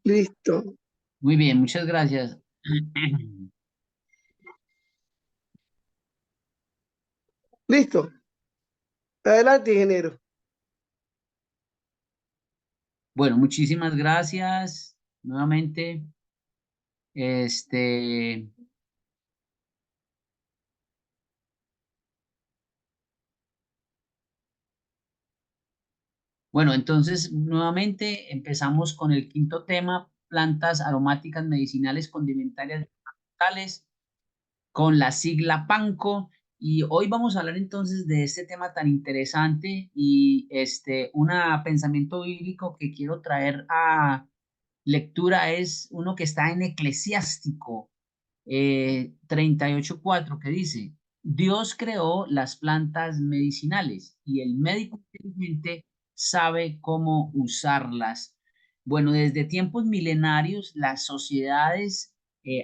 Listo. Muy bien, muchas gracias. Listo. Adelante, ingeniero. Bueno, muchísimas gracias nuevamente. Este, bueno, entonces nuevamente empezamos con el quinto tema, plantas aromáticas medicinales condimentarias vegetales, con la sigla PANCO. Y hoy vamos a hablar entonces de este tema tan interesante y un pensamiento bíblico que quiero traer a lectura es uno que está en Eclesiástico 38:4 que dice, Dios creó las plantas medicinales y el médico inteligente sabe cómo usarlas. Bueno, desde tiempos milenarios las sociedades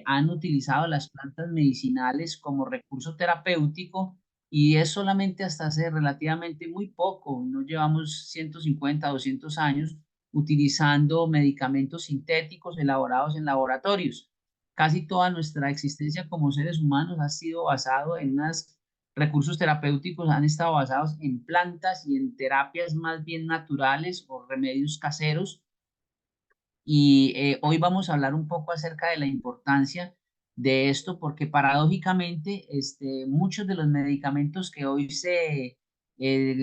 han utilizado las plantas medicinales como recurso terapéutico y es solamente hasta hace relativamente muy poco, no llevamos 150, 200 años utilizando medicamentos sintéticos elaborados en laboratorios. Casi toda nuestra existencia como seres humanos ha sido basado en unos recursos terapéuticos, han estado basados en plantas y en terapias más bien naturales o remedios caseros. Y hoy vamos a hablar un poco acerca de la importancia de esto, porque paradójicamente muchos de los medicamentos que hoy se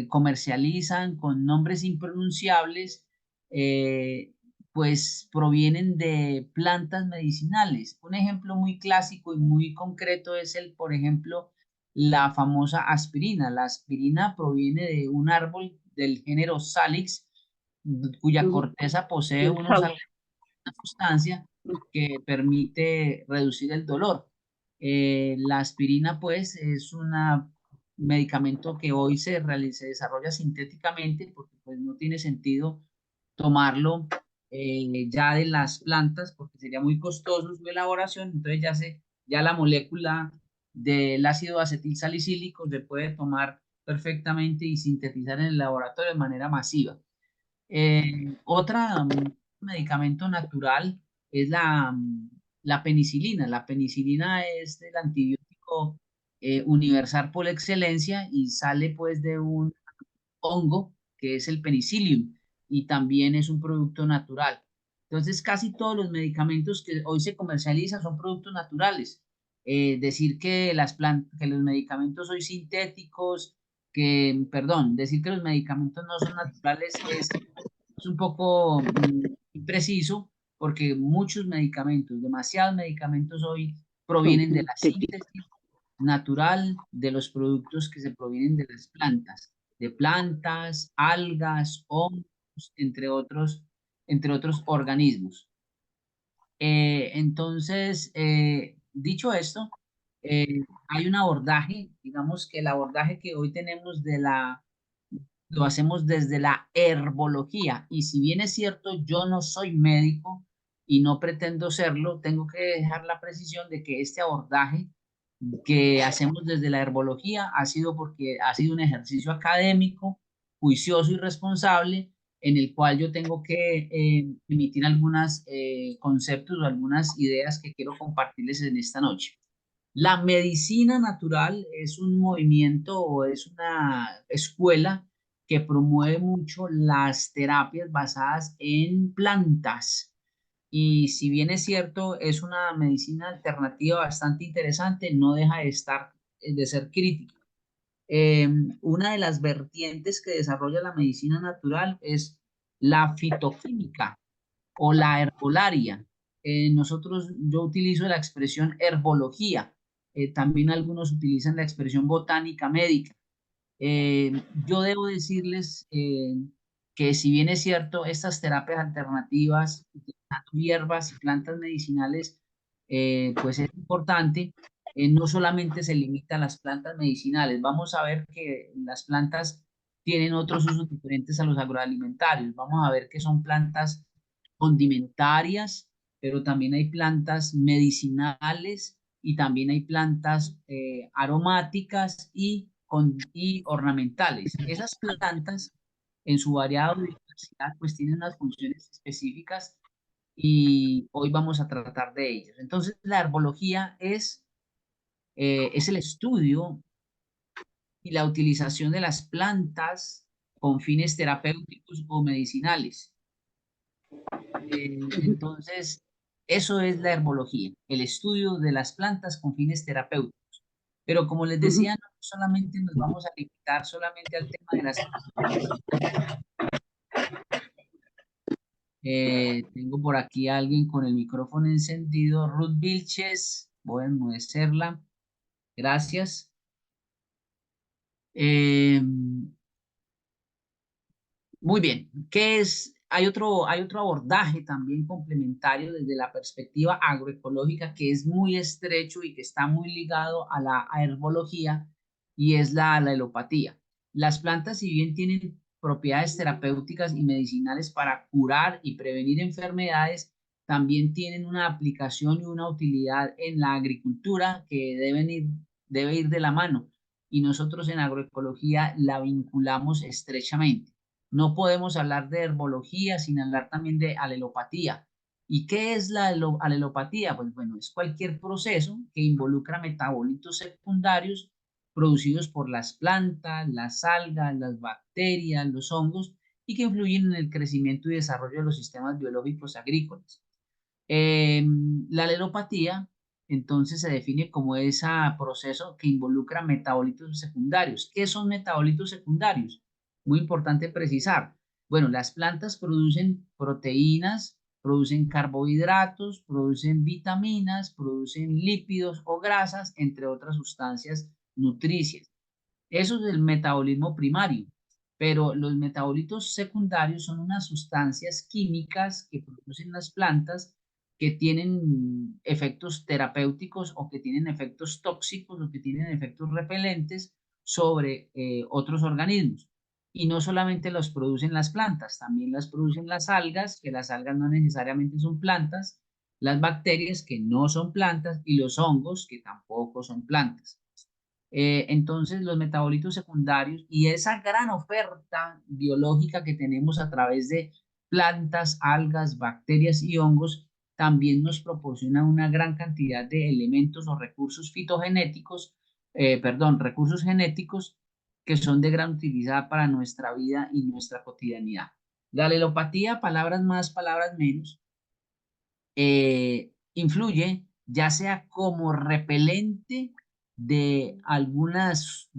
comercializan con nombres impronunciables, eh, pues provienen de plantas medicinales. Un ejemplo muy clásico y muy concreto es por ejemplo, la famosa aspirina. La aspirina proviene de un árbol del género Salix, cuya Ujú. corteza posee Del unos sauce. una sustancia que permite reducir el dolor. La aspirina, pues, es un medicamento que hoy se desarrolla sintéticamente porque pues, no tiene sentido tomarlo ya de las plantas porque sería muy costoso su elaboración. Entonces ya la molécula del ácido acetil salicílico se puede tomar perfectamente y sintetizar en el laboratorio de manera masiva. Otra medicamento natural es la penicilina. La penicilina es el antibiótico universal por excelencia y sale pues de un hongo que es el penicillium y también es un producto natural. Entonces, casi todos los medicamentos que hoy se comercializan son productos naturales. Decir que que los medicamentos hoy sintéticos, perdón, decir que los medicamentos no son naturales es un poco impreciso porque muchos medicamentos, demasiados medicamentos hoy Son provienen de la sintéticos. síntesis natural de los productos que se provienen de plantas, algas, hongos, entre otros organismos. Dicho esto, hay un abordaje, digamos que el abordaje que hoy tenemos lo hacemos desde la herbología. Y si bien es cierto, yo no soy médico y no pretendo serlo, tengo que dejar la precisión de que este abordaje que hacemos desde la herbología ha sido porque ha sido un ejercicio académico, juicioso y responsable, en el cual yo tengo que emitir algunos conceptos o algunas ideas que quiero compartirles en esta noche. La medicina natural es un movimiento o es una escuela que promueve mucho las terapias basadas en plantas. Y si bien es cierto, es una medicina alternativa bastante interesante, no deja de ser crítica. Eh, una de las vertientes que desarrolla la medicina natural es la fitoquímica o la herbolaria. Yo utilizo la expresión herbología, también algunos utilizan la expresión botánica médica. Eh, yo debo decirles que si bien es cierto, estas terapias alternativas, utilizando hierbas y plantas medicinales, pues es importante, no solamente se limita a las plantas medicinales, vamos a ver que las plantas tienen otros usos diferentes a los agroalimentarios, vamos a ver que son plantas condimentarias, pero también hay plantas medicinales y también hay plantas aromáticas y ornamentales. Esas plantas en su variada diversidad, pues tienen unas funciones específicas y hoy vamos a tratar de ellas. Entonces, la herbología es el estudio y la utilización de las plantas con fines terapéuticos o medicinales. Entonces, eso es la herbología, el estudio de las plantas con fines terapéuticos. Pero como les Ujú. decía, no solamente nos vamos a limitar solamente al tema de las plantas. Tengo por aquí a alguien con el micrófono encendido, Ruth Vilches, voy a enmudecerla, gracias. Eh, Muy bien, ¿qué es? Hay otro abordaje también complementario desde la perspectiva agroecológica que es muy estrecho y que está muy ligado a la herbología y es la alopatía. Las plantas, si bien tienen propiedades terapéuticas y medicinales para curar y prevenir enfermedades, también tienen una aplicación y una utilidad en la agricultura que debe ir de la mano y nosotros en agroecología la vinculamos estrechamente. No podemos hablar de herbología sin hablar también de alelopatía. ¿Y qué es la alelopatía? Pues bueno, es cualquier proceso que involucra metabolitos secundarios producidos por las plantas, las algas, las bacterias, los hongos y que influyen en el crecimiento y desarrollo de los sistemas biológicos agrícolas. Eh, la alelopatía, entonces, se define como ese proceso que involucra metabolitos secundarios. ¿Qué son metabolitos secundarios? Muy importante precisar. Bueno, las plantas producen proteínas, producen carbohidratos, producen vitaminas, producen lípidos o grasas, entre otras sustancias nutricias. Eso es el metabolismo primario, pero los metabolitos secundarios son unas sustancias químicas que producen las plantas que tienen efectos terapéuticos o que tienen efectos tóxicos o que tienen efectos repelentes sobre otros organismos. Y no solamente los producen las plantas, también las producen las algas, que las algas no necesariamente son plantas, las bacterias, que no son plantas, y los hongos, que tampoco son plantas. Entonces, los metabolitos secundarios y esa gran oferta biológica que tenemos a través de plantas, algas, bacterias y hongos, también nos proporciona una gran cantidad de elementos o recursos fitogenéticos, perdón, recursos genéticos que son de gran utilidad para nuestra vida y nuestra cotidianidad. La alelopatía, palabras más, palabras menos, influye ya sea como repelente de algunos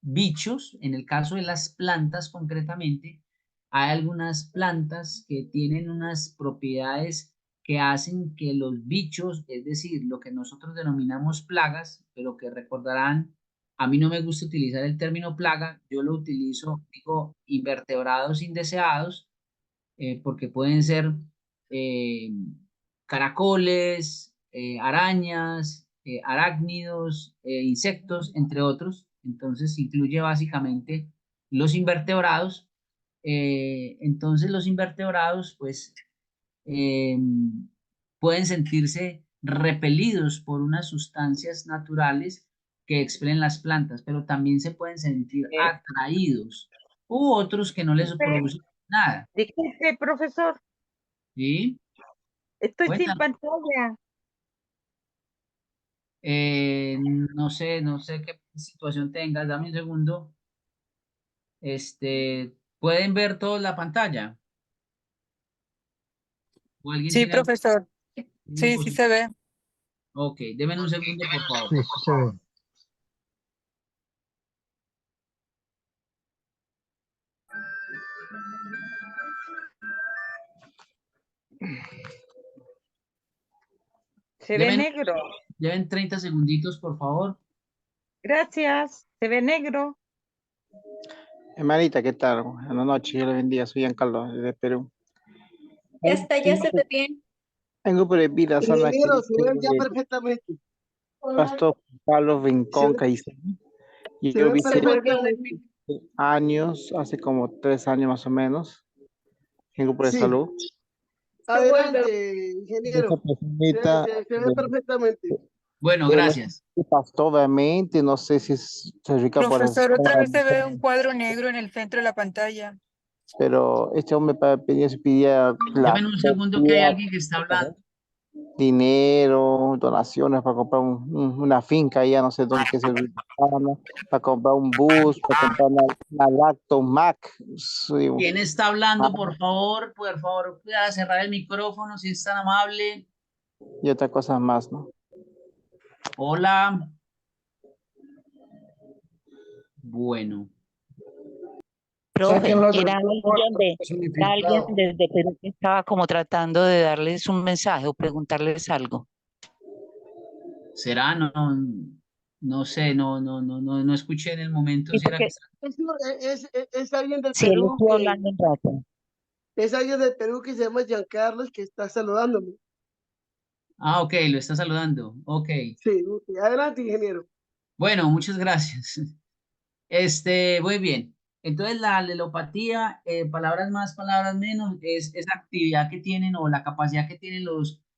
bichos, en el caso de las plantas concretamente, hay algunas plantas que tienen unas propiedades que hacen que los bichos, es decir, lo que nosotros denominamos plagas, pero que recordarán, a mí no me gusta utilizar el término plaga, yo lo utilizo, digo, invertebrados indeseados, porque pueden ser eh, caracoles, arañas, arácnidos, insectos, entre otros. Entonces incluye básicamente los invertebrados. Entonces los invertebrados pues eh, pueden sentirse repelidos por unas sustancias naturales que expelen las plantas, pero también se pueden sentir atraídos u otros que no les producen nada. Disculpe, profesor, ¿Sí? estoy sin Cuéntanos. pantalla. No sé qué situación tengas, dame un segundo. ¿Pueden ver toda la pantalla? ¿O alguien Sí, tiene profesor. alguna Sí, sí posibilidad? se ve. Ok, denme un segundo, por favor. Sí, sí se ve. Se ve Deben, negro. deben 30 segunditos, por favor. Gracias. Se ve negro. Hermanita, ¿qué tal? Buenas noches, Dios le bendiga. Soy Giancarlo, desde Perú. Ya está, ya se ve bien. Vengo por el vida sana que Ingeniero, se dice ven ya perfectamente. Pastor Carlos Se, Rincón Caicedo. Y se yo ven visité perfectamente. años, hace como 3 años más o menos. Vengo por el Sí, salud. adelante, Esa ingeniero. Se, personita, se, se ve perfectamente. Bueno, yo no sé gracias. si pastor, obviamente, no sé si se ubica por el... Profesor, otra vez se ve un cuadro negro en el centro de la pantalla. pero este hombre pedía Deme un segundo que hay alguien que está hablando. dinero, donaciones para comprar una finca allá, no sé dónde que se para comprar un bus, para comprar una Lacto Mac. Sí, ¿Quién está hablando? Por favor, pueda cerrar el micrófono si es tan amable. y otras cosas más, ¿no? Hola. Bueno. Profe, era alguien desde Perú que estaba como tratando de darles un mensaje o preguntarles algo. ¿Será? No sé, no escuché en el momento Sí, si era que... Es alguien del sí, él Perú estuvo que hablando un rato. es alguien del Perú que se llama Giancarlos que está saludándome. Ah, ok, lo está saludando. Ok. Sí, ok. Adelante, ingeniero. Bueno, muchas gracias. Muy bien. Entonces, la alelopatía, palabras más, palabras menos, es esa actividad que tienen o la capacidad que tienen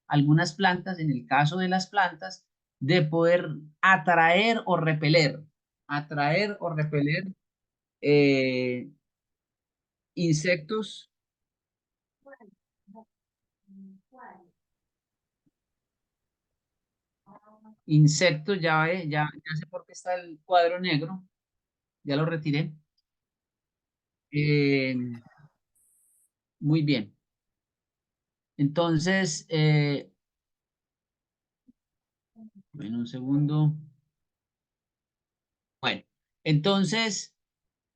algunas plantas, en el caso de las plantas, de poder atraer o repeler eh, insectos, ya sé por qué está el cuadro negro, ya lo retiré. Eh, muy bien. Entonces, bueno, un segundo. Bueno, entonces,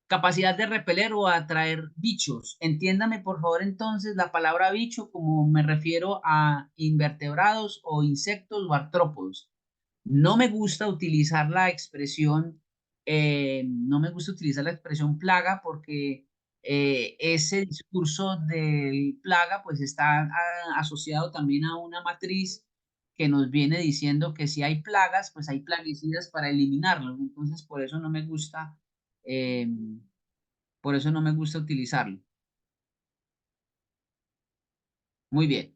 capacidad de repeler o atraer bichos. Entiéndame, por favor, entonces, la palabra bicho como me refiero a invertebrados o insectos o artrópodos. No me gusta utilizar no me gusta utilizar la expresión plaga porque ese discurso del plaga pues está asociado también a una matriz que nos viene diciendo que si hay plagas, pues hay plaguicidas para eliminarlos. Entonces, eh, por eso no me gusta utilizarlo. Muy bien.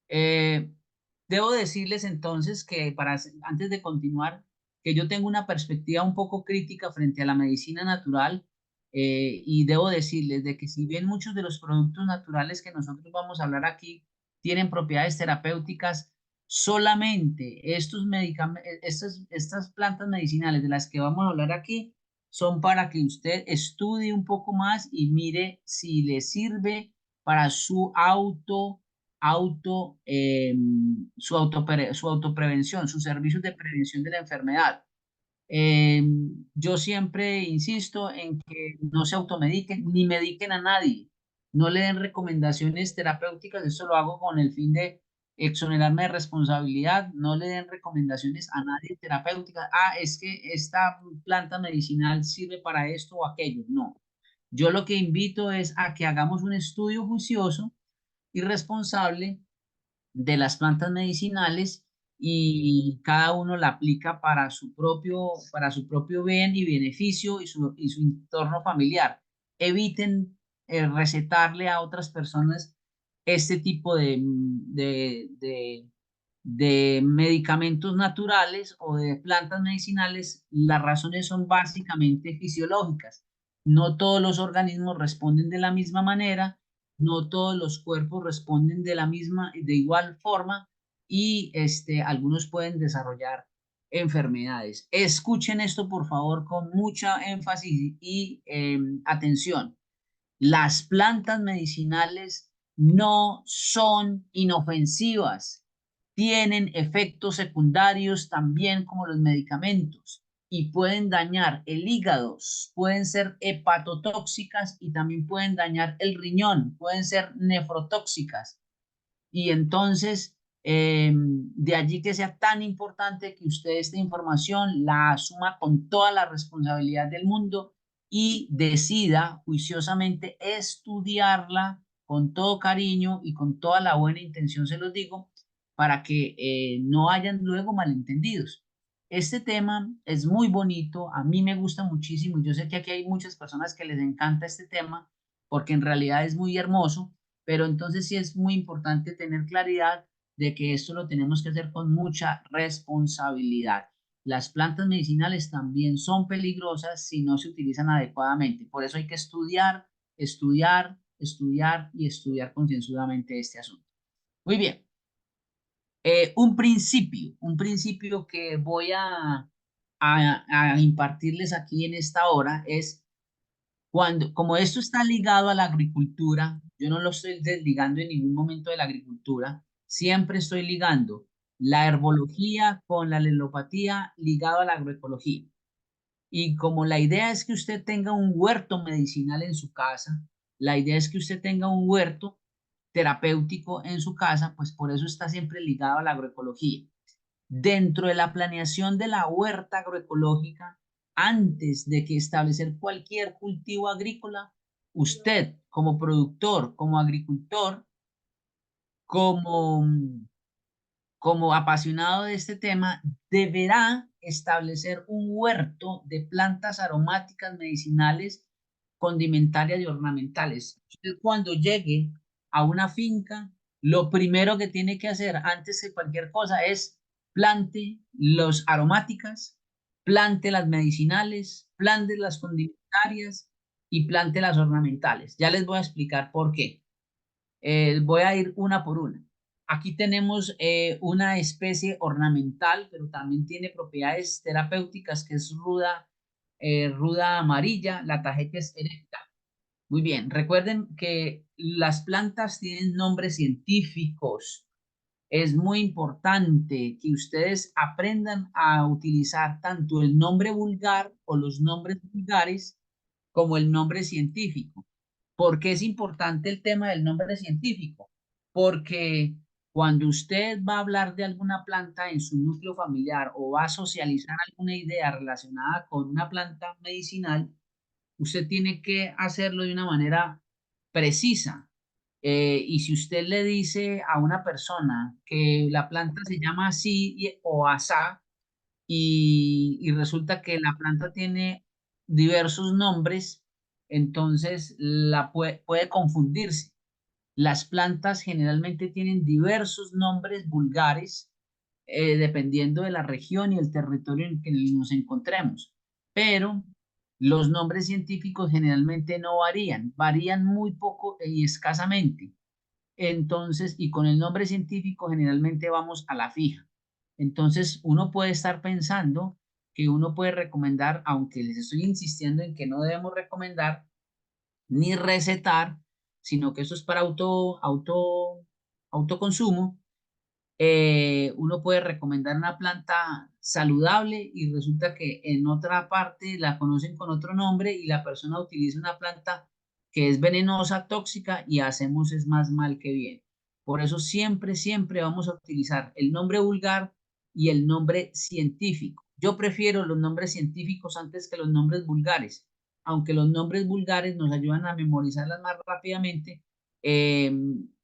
Eh, Debo decirles entonces que antes de continuar, que yo tengo una perspectiva un poco crítica frente a la medicina natural y debo decirles de que si bien muchos de los productos naturales que nosotros vamos a hablar aquí tienen propiedades terapéuticas, solamente estas plantas medicinales de las que vamos a hablar aquí son para que usted estudie un poco más y mire si le sirve para su autoprevención, sus servicios de prevención de la enfermedad. Yo siempre insisto en que no se automediquen ni mediquen a nadie. No le den recomendaciones terapéuticas. Esto lo hago con el fin de exonerarme de responsabilidad. No le den recomendaciones a nadie terapéuticas. Ah, es que esta planta medicinal sirve para esto o aquello. No. Yo lo que invito es a que hagamos un estudio juicioso y responsable de las plantas medicinales y cada uno la aplica para su propio bien y beneficio y su entorno familiar. Eviten recetarle a otras personas este tipo de medicamentos naturales o de plantas medicinales. Las razones son básicamente fisiológicas. No todos los organismos responden de la misma manera, no todos los cuerpos responden de igual forma y algunos pueden desarrollar enfermedades. Escuchen esto, por favor, con mucha énfasis y atención. Las plantas medicinales no son inofensivas, tienen efectos secundarios también como los medicamentos y pueden dañar el hígado, pueden ser hepatotóxicas y también pueden dañar el riñón, pueden ser nefrotóxicas. Y entonces, de allí que sea tan importante que usted esta información la asuma con toda la responsabilidad del mundo y decida juiciosamente estudiarla con todo cariño y con toda la buena intención, se los digo, para que no hayan luego malentendidos. Este tema es muy bonito, a mí me gusta muchísimo, yo sé que aquí hay muchas personas que les encanta este tema porque en realidad es muy hermoso, pero entonces sí es muy importante tener claridad de que esto lo tenemos que hacer con mucha responsabilidad. Las plantas medicinales también son peligrosas si no se utilizan adecuadamente. Por eso hay que estudiar estudiar, estudiar y estudiar concienzudamente este asunto. Muy bien. Un principio que voy a impartirles aquí en esta hora es como esto está ligado a la agricultura, yo no lo estoy desligando en ningún momento de la agricultura, siempre estoy ligando la herbología con la alelopatía ligado a la agroecología. Y como la idea es que usted tenga un huerto medicinal en su casa, la idea es que usted tenga un huerto terapéutico en su casa, pues por eso está siempre ligado a la agroecología. Dentro de la planeación de la huerta agroecológica, antes de que establecer cualquier cultivo agrícola, usted como productor, como agricultor, como, como apasionado de este tema, deberá establecer un huerto de plantas aromáticas, medicinales, condimentarias y ornamentales. Usted cuando llegue a una finca, lo primero que tiene que hacer antes de cualquier cosa es plante las aromáticas, plante las medicinales, plante las condimentarias y plante las ornamentales. Ya les voy a explicar por qué. Voy a ir una por una. Aquí tenemos una especie ornamental, pero también tiene propiedades terapéuticas, que es ruda amarilla, la Tagetes erecta. Muy bien, recuerden que las plantas tienen nombres científicos. Es muy importante que ustedes aprendan a utilizar tanto el nombre vulgar o los nombres vulgares como el nombre científico. ¿Por qué es importante el tema del nombre científico? Porque cuando usted va a hablar de alguna planta en su núcleo familiar o va a socializar alguna idea relacionada con una planta medicinal, usted tiene que hacerlo de una manera precisa. Y si usted le dice a una persona que la planta se llama así o asá, y resulta que la planta tiene diversos nombres, entonces puede confundirse. Las plantas generalmente tienen diversos nombres vulgares, dependiendo de la región y el territorio en que nos encontremos, pero los nombres científicos generalmente no varían, varían muy poco y escasamente. Entonces, y con el nombre científico generalmente vamos a la fija. Entonces, uno puede estar pensando que uno puede recomendar, aunque les estoy insistiendo en que no debemos recomendar ni recetar, sino que eso es para autoconsumo. Uno puede recomendar una planta saludable y resulta que en otra parte la conocen con otro nombre y la persona utiliza una planta que es venenosa, tóxica y hacemos es más mal que bien. Por eso siempre vamos a utilizar el nombre vulgar y el nombre científico. Yo prefiero los nombres científicos antes que los nombres vulgares, aunque los nombres vulgares nos ayudan a memorizarlas más rápidamente.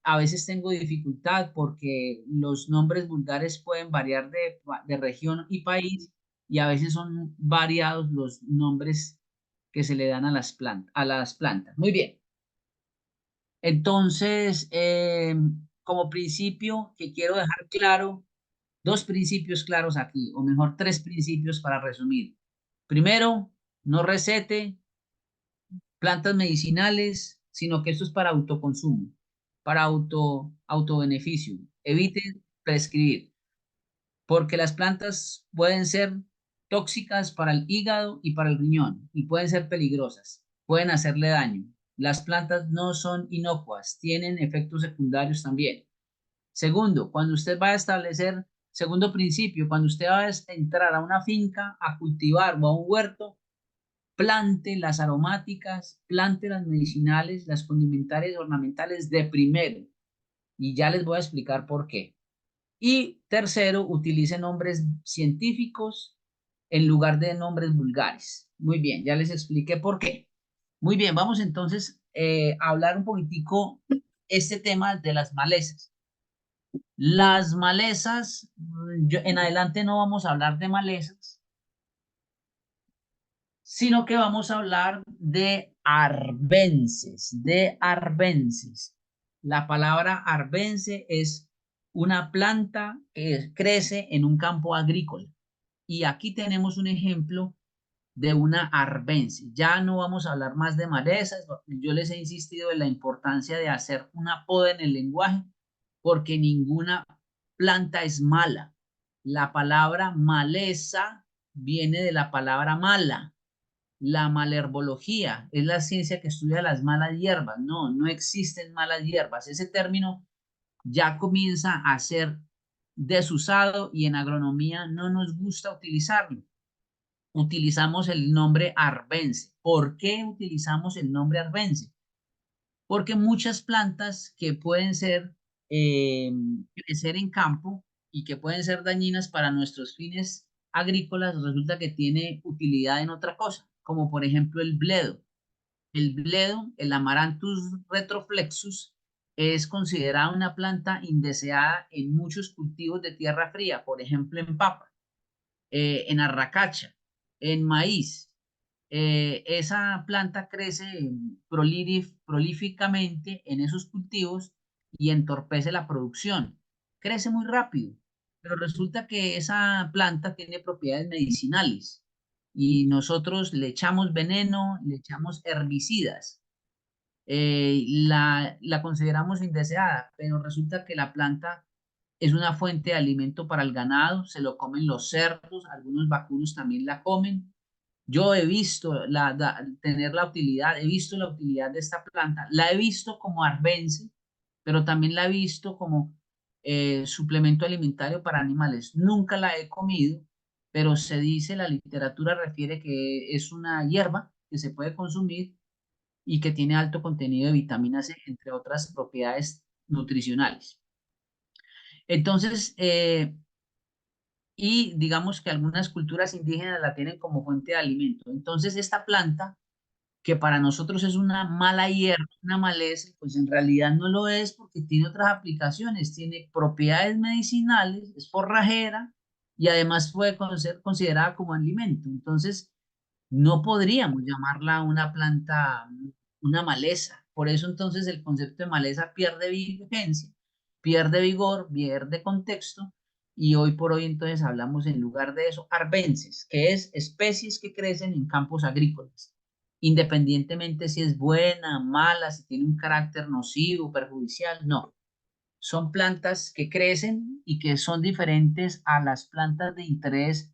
A veces tengo dificultad porque los nombres vulgares pueden variar de región y país y a veces son variados los nombres que se le dan a las plantas. Muy bien. Entonces, como principio que quiero dejar claro, dos principios claros aquí, o mejor, tres principios para resumir. Primero, no recete plantas medicinales, sino que esto es para autoconsumo, para autobeneficio. Eviten prescribir, porque las plantas pueden ser tóxicas para el hígado y para el riñón, y pueden ser peligrosas, pueden hacerle daño. Las plantas no son inocuas, tienen efectos secundarios también. Segundo, cuando usted va a establecer, segundo principio, cuando usted va a entrar a una finca a cultivar o a un huerto, plante las aromáticas, plante las medicinales, las condimentarias y ornamentales de primero. Y ya les voy a explicar por qué. Y tercero, utilice nombres científicos en lugar de nombres vulgares. Muy bien, ya les expliqué por qué. Muy bien, vamos entonces a hablar un poquitico este tema de las malezas. Las malezas, en adelante no vamos a hablar de malezas, sino que vamos a hablar de arbences, La palabra arbense es una planta que crece en un campo agrícola. Y aquí tenemos un ejemplo de una arbense. Ya no vamos a hablar más de malezas. Yo les he insistido en la importancia de hacer una poda en el lenguaje porque ninguna planta es mala. La palabra maleza viene de la palabra mala. La malherbología es la ciencia que estudia las malas hierbas. No, no existen malas hierbas. Ese término ya comienza a ser desusado y en agronomía no nos gusta utilizarlo. Utilizamos el nombre arbense. ¿Por qué utilizamos el nombre arbense? Porque muchas plantas que pueden ser crecer en campo y que pueden ser dañinas para nuestros fines agrícolas, resulta que tiene utilidad en otra cosa, como por ejemplo el bledo. El bledo, el Amaranthus retroflexus, es considerada una planta indeseada en muchos cultivos de tierra fría, por ejemplo en papa, en arracacha, en maíz. Esa planta crece prolíficamente en esos cultivos y entorpece la producción. Crece muy rápido, pero resulta que esa planta tiene propiedades medicinales y nosotros le echamos veneno, le echamos herbicidas. La consideramos indeseada, pero resulta que la planta es una fuente de alimento para el ganado, se lo comen los cerdos, algunos vacunos también la comen. Yo he visto tener la utilidad, he visto la utilidad de esta planta, la he visto como arbense, pero también la he visto como suplemento alimentario para animales. Nunca la he comido, pero se dice, la literatura refiere que es una hierba que se puede consumir y que tiene alto contenido de vitamina C, entre otras propiedades nutricionales. Entonces, y digamos que algunas culturas indígenas la tienen como fuente de alimento. Entonces, esta planta, que para nosotros es una mala hierba, una maleza, pues en realidad no lo es porque tiene otras aplicaciones, tiene propiedades medicinales, es forrajera y además puede ser considerada como alimento. Entonces, no podríamos llamarla una planta, una maleza. Por eso entonces el concepto de maleza pierde vigencia, pierde vigor, pierde contexto y hoy por hoy entonces hablamos en lugar de eso arbenses, que es especies que crecen en campos agrícolas, independientemente si es buena, mala, si tiene un carácter nocivo, perjudicial, no. Son plantas que crecen y que son diferentes a las plantas de interés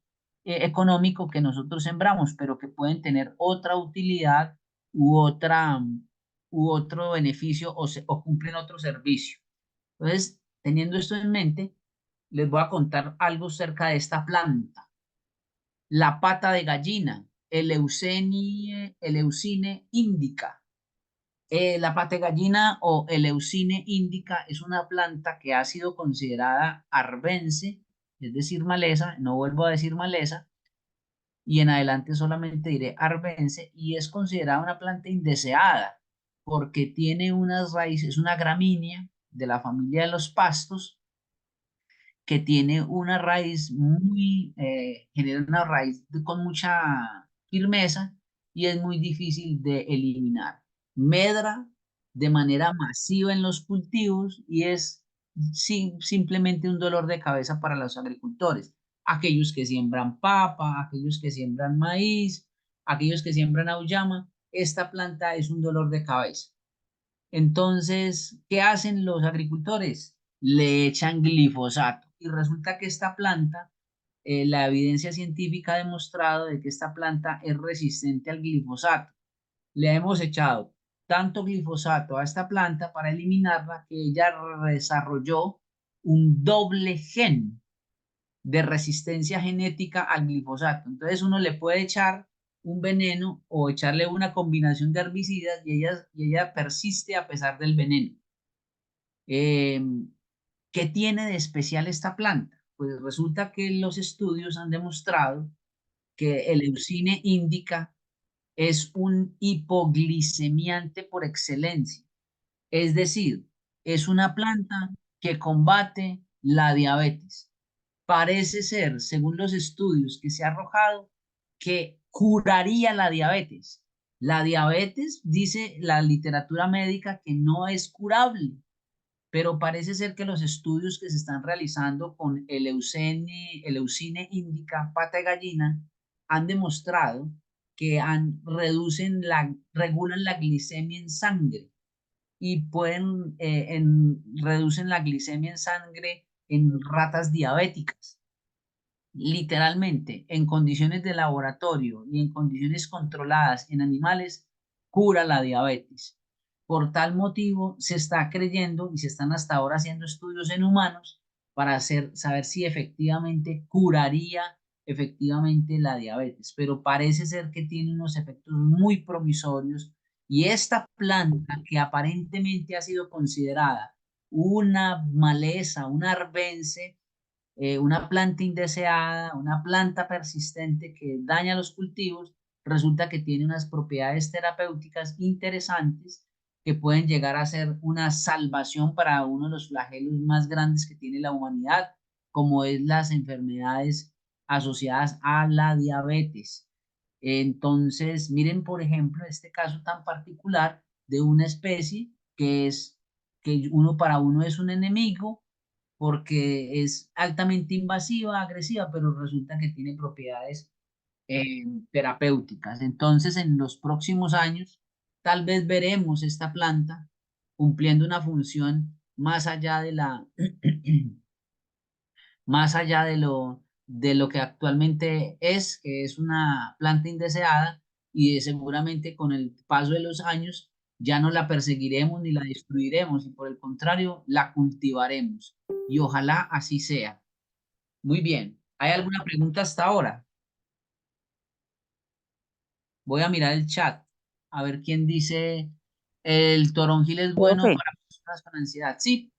económico que nosotros sembramos, pero que pueden tener otra utilidad u otro beneficio o cumplen otro servicio. Entonces, teniendo esto en mente, les voy a contar algo acerca de esta planta. La pata de gallina, Eleusine indica. La pata de gallina o Eleusine indica es una planta que ha sido considerada arbense, es decir, maleza, no vuelvo a decir maleza, y en adelante solamente diré arbense, y es considerada una planta indeseada porque tiene unas raíces, una gramínea de la familia de los pastos, que tiene una raíz genera una raíz con mucha firmeza y es muy difícil de eliminar. Medra de manera masiva en los cultivos y es simplemente un dolor de cabeza para los agricultores. Aquellos que siembran papa, aquellos que siembran maíz, aquellos que siembran auyama, esta planta es un dolor de cabeza. Entonces, ¿qué hacen los agricultores? Le echan glifosato y resulta que esta planta, la evidencia científica ha demostrado de que esta planta es resistente al glifosato. Le hemos echado tanto glifosato a esta planta para eliminarla que ella desarrolló un doble gen de resistencia genética al glifosato. Entonces uno le puede echar un veneno o echarle una combinación de herbicidas y ella persiste a pesar del veneno. ¿Qué tiene de especial esta planta? Pues resulta que los estudios han demostrado que el Eleusine indica es un hipoglicemiante por excelencia. Es decir, es una planta que combate la diabetes. Parece ser, según los estudios que se ha arrojado, que curaría la diabetes. La diabetes, dice la literatura médica, que no es curable, pero parece ser que los estudios que se están realizando con Eleusine indica, pata de gallina, han demostrado que regulan la glicemia en sangre y reducen la glicemia en sangre en ratas diabéticas. Literalmente, en condiciones de laboratorio y en condiciones controladas en animales, cura la diabetes. Por tal motivo, se está creyendo y se están hasta ahora haciendo estudios en humanos para saber si efectivamente curaría efectivamente la diabetes, pero parece ser que tiene unos efectos muy promisorios y esta planta que aparentemente ha sido considerada una maleza, un arbense, una planta indeseada, una planta persistente que daña los cultivos, resulta que tiene unas propiedades terapéuticas interesantes que pueden llegar a ser una salvación para uno de los flagelos más grandes que tiene la humanidad, como es las enfermedades asociadas a la diabetes. Entonces, miren, por ejemplo, este caso tan particular de una especie que para uno es un enemigo, porque es altamente invasiva, agresiva, pero resulta que tiene propiedades terapéuticas. Entonces, en los próximos años, tal vez veremos esta planta cumpliendo una función más allá de más allá de lo que actualmente es, que es una planta indeseada, y seguramente con el paso de los años ya no la perseguiremos ni la destruiremos, y por el contrario, la cultivaremos. Y ojalá así sea. Muy bien. ¿Hay alguna pregunta hasta ahora? Voy a mirar el chat, a ver quién dice el toronjil es bueno Profe, para personas con ansiedad. Sí,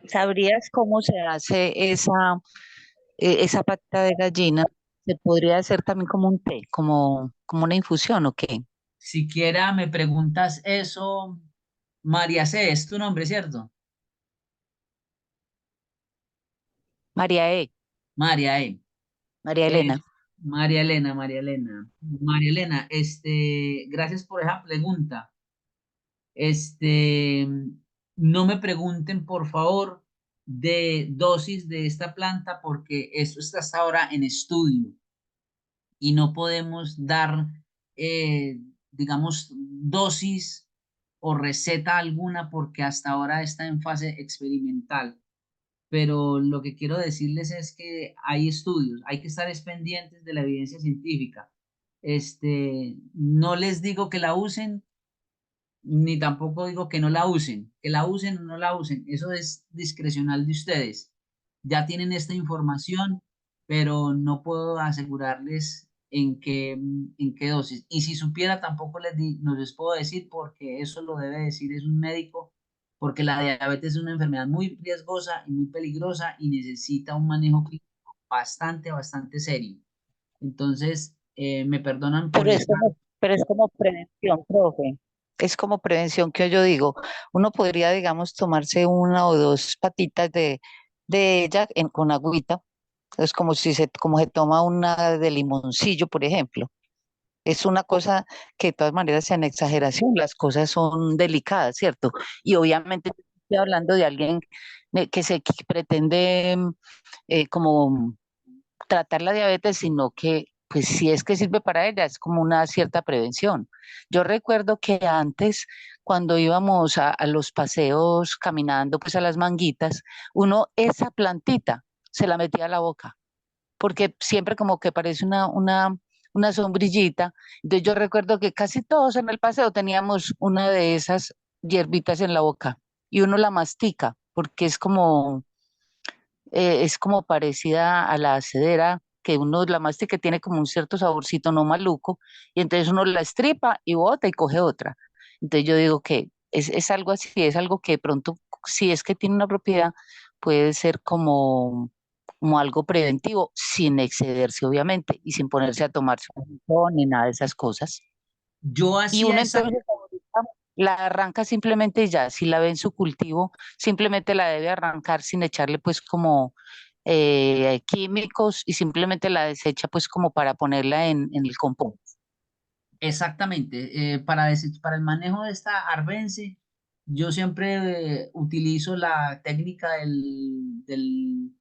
¿sabrías cómo se hace esa pata de gallina? ¿Se podría hacer también como un té, como una infusión o qué? siquiera me preguntas eso. María C, es tu nombre, ¿cierto? María María E. María Eh, Elena. María Elena, gracias por esa pregunta. Este, no me pregunten, por favor, de dosis de esta planta porque esto está hasta ahora en estudio y no podemos dar, digamos, dosis o receta alguna porque hasta ahora está en fase experimental. Pero lo que quiero decirles es que hay estudios, hay que estar pendientes de la evidencia científica. No les digo que la usen, ni tampoco digo que la usen o no la usen, eso es discrecional de ustedes. Ya tienen esta información, pero no puedo asegurarles en qué dosis. Y si supiera, tampoco no les puedo decir porque eso lo debe decir es un médico, porque la diabetes es una enfermedad muy riesgosa y muy peligrosa y necesita un manejo clínico bastante serio. Entonces, me perdonan por esta. Pero es como prevención, profe. Es como prevención que yo digo. Uno podría, digamos, tomarse una o dos patitas de ella con agüita. Es como se toma una de limoncillo, por ejemplo. Es una cosa que de todas maneras, en exageración, las cosas son delicadas, ¿cierto? Y obviamente estoy hablando de alguien que pretende como tratar la diabetes, sino que, pues si es que sirve para ella, es como una cierta prevención. Yo recuerdo que antes, cuando íbamos a los paseos caminando, pues a las manguitas, uno esa plantita se la metía a la boca, porque siempre como que parece una sombrillita. Entonces yo recuerdo que casi todos en el paseo teníamos una de esas hierbitas en la boca y uno la mastica, porque es como parecida a la acedera, que uno la mastica tiene como un cierto saborcito no maluco, y entonces uno la estripa y bota y coge otra. Entonces yo digo que es algo así, es algo que de pronto, si es que tiene una propiedad, puede ser como algo preventivo, sin excederse obviamente, y sin ponerse a tomarse un montón ni nada de esas cosas. Yo Y hacía uno esa. entonces la arranca simplemente y ya, si la ve en su cultivo, simplemente la debe arrancar sin echarle pues como químicos, y simplemente la desecha pues como para ponerla en el compost. Exactamente. Para el manejo de esta arbense, yo siempre utilizo la técnica del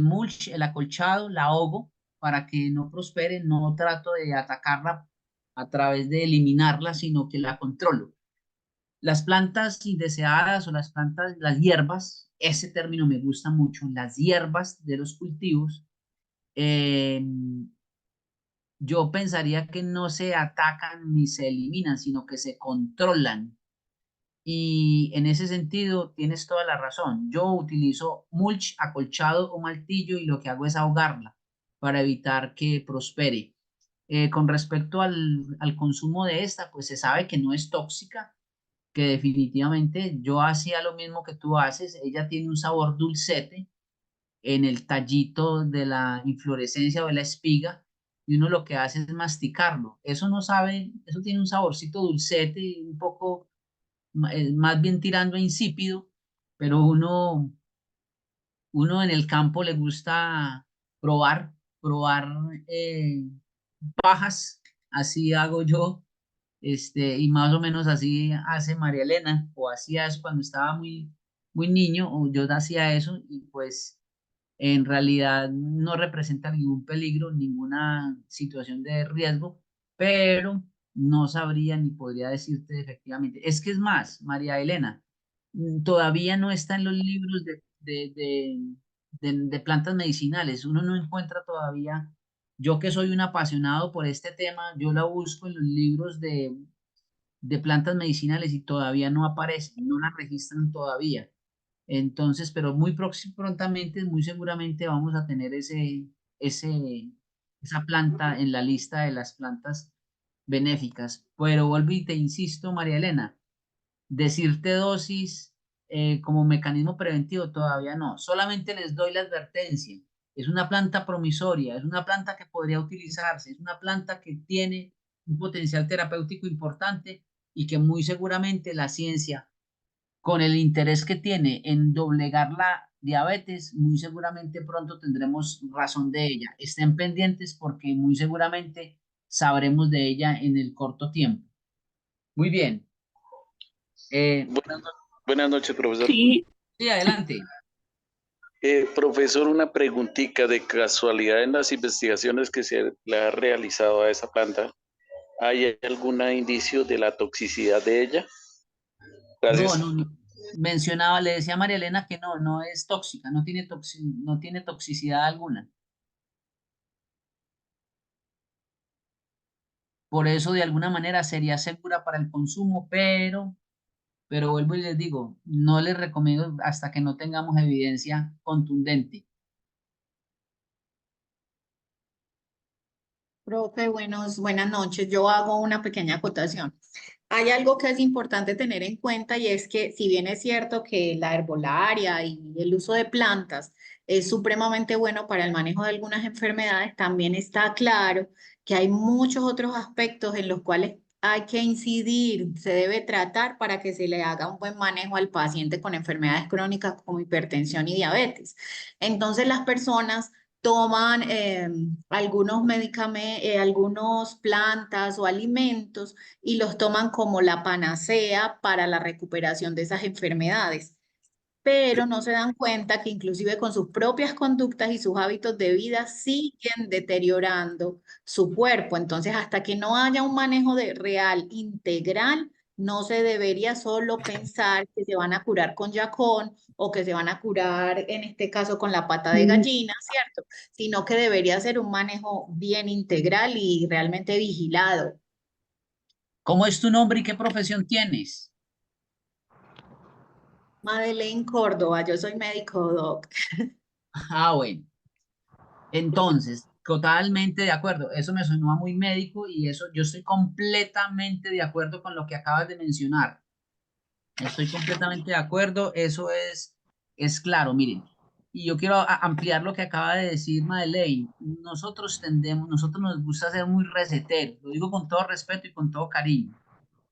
mulch, el acolchado, la ahogo para que no prospere, no trato de atacarla a través de eliminarla, sino que la controlo. Las plantas indeseadas o las plantas, las hierbas, ese término me gusta mucho, las hierbas de los cultivos, yo pensaría que no se atacan ni se eliminan, sino que se controlan. Y en ese sentido tienes toda la razón. Yo utilizo mulch, acolchado o martillo y lo que hago es ahogarla para evitar que prospere. Con respecto al consumo de esta, pues se sabe que no es tóxica, que definitivamente yo hacía lo mismo que tú haces. Ella tiene un sabor dulcete en el tallito de la inflorescencia o de la espiga y uno lo que hace es masticarlo. Eso no sabe, eso tiene un saborcito dulcete, un poco más bien tirando a insípido, pero uno en el campo le gusta probar pajas, así hago yo, y más o menos así hace María Elena, o hacía eso cuando estaba muy niño, o yo hacía eso, y pues en realidad no representa ningún peligro, ninguna situación de riesgo, pero no sabría ni podría decirte efectivamente. Es que es más, María Elena, todavía no está en los libros de plantas medicinales. Uno no encuentra todavía, yo que soy un apasionado por este tema, yo la busco en los libros de plantas medicinales y todavía no aparece, no la registran todavía. Entonces, pero prontamente, muy seguramente vamos a tener esa planta en la lista de las plantas benéficas. Pero vuelvo y te insisto, María Elena, decirte dosis como mecanismo preventivo todavía no. Solamente les doy la advertencia. Es una planta promisoria, es una planta que podría utilizarse, es una planta que tiene un potencial terapéutico importante y que muy seguramente la ciencia, con el interés que tiene en doblegar la diabetes, muy seguramente pronto tendremos razón de ella. Estén pendientes porque muy seguramente sabremos de ella en el corto tiempo. Muy bien. Buenas noches, profesor. Sí, adelante. Profesor, una preguntita de casualidad en las investigaciones que se le ha realizado a esa planta, ¿hay algún indicio de la toxicidad de ella? Gracias. No. Mencionaba, le decía a María Elena que no es tóxica, no tiene toxicidad alguna. Por eso, de alguna manera, sería segura para el consumo, pero vuelvo y les digo, no les recomiendo hasta que no tengamos evidencia contundente. Profe, buenas noches. Yo hago una pequeña acotación. Hay algo que es importante tener en cuenta y es que si bien es cierto que la herbolaria y el uso de plantas es supremamente bueno para el manejo de algunas enfermedades, también está claro que hay muchos otros aspectos en los cuales hay que incidir, se debe tratar para que se le haga un buen manejo al paciente con enfermedades crónicas como hipertensión y diabetes. Entonces las personas toman algunos medicamentos, algunos plantas o alimentos y los toman como la panacea para la recuperación de esas enfermedades, pero no se dan cuenta que inclusive con sus propias conductas y sus hábitos de vida siguen deteriorando su cuerpo. Entonces, hasta que no haya un manejo real, integral, no se debería solo pensar que se van a curar con yacón o que se van a curar, en este caso, con la pata de gallina, ¿cierto? Sino que debería ser un manejo bien integral y realmente vigilado. ¿Cómo es tu nombre y qué profesión tienes? Madeleine Córdoba, yo soy médico doc. Bueno. Entonces, totalmente de acuerdo. Eso me sonó a muy médico y eso yo estoy completamente de acuerdo con lo que acabas de mencionar. Estoy completamente de acuerdo. Eso es claro, miren. Y yo quiero ampliar lo que acaba de decir Madeleine. Nosotros nos gusta ser muy receteros. Lo digo con todo respeto y con todo cariño.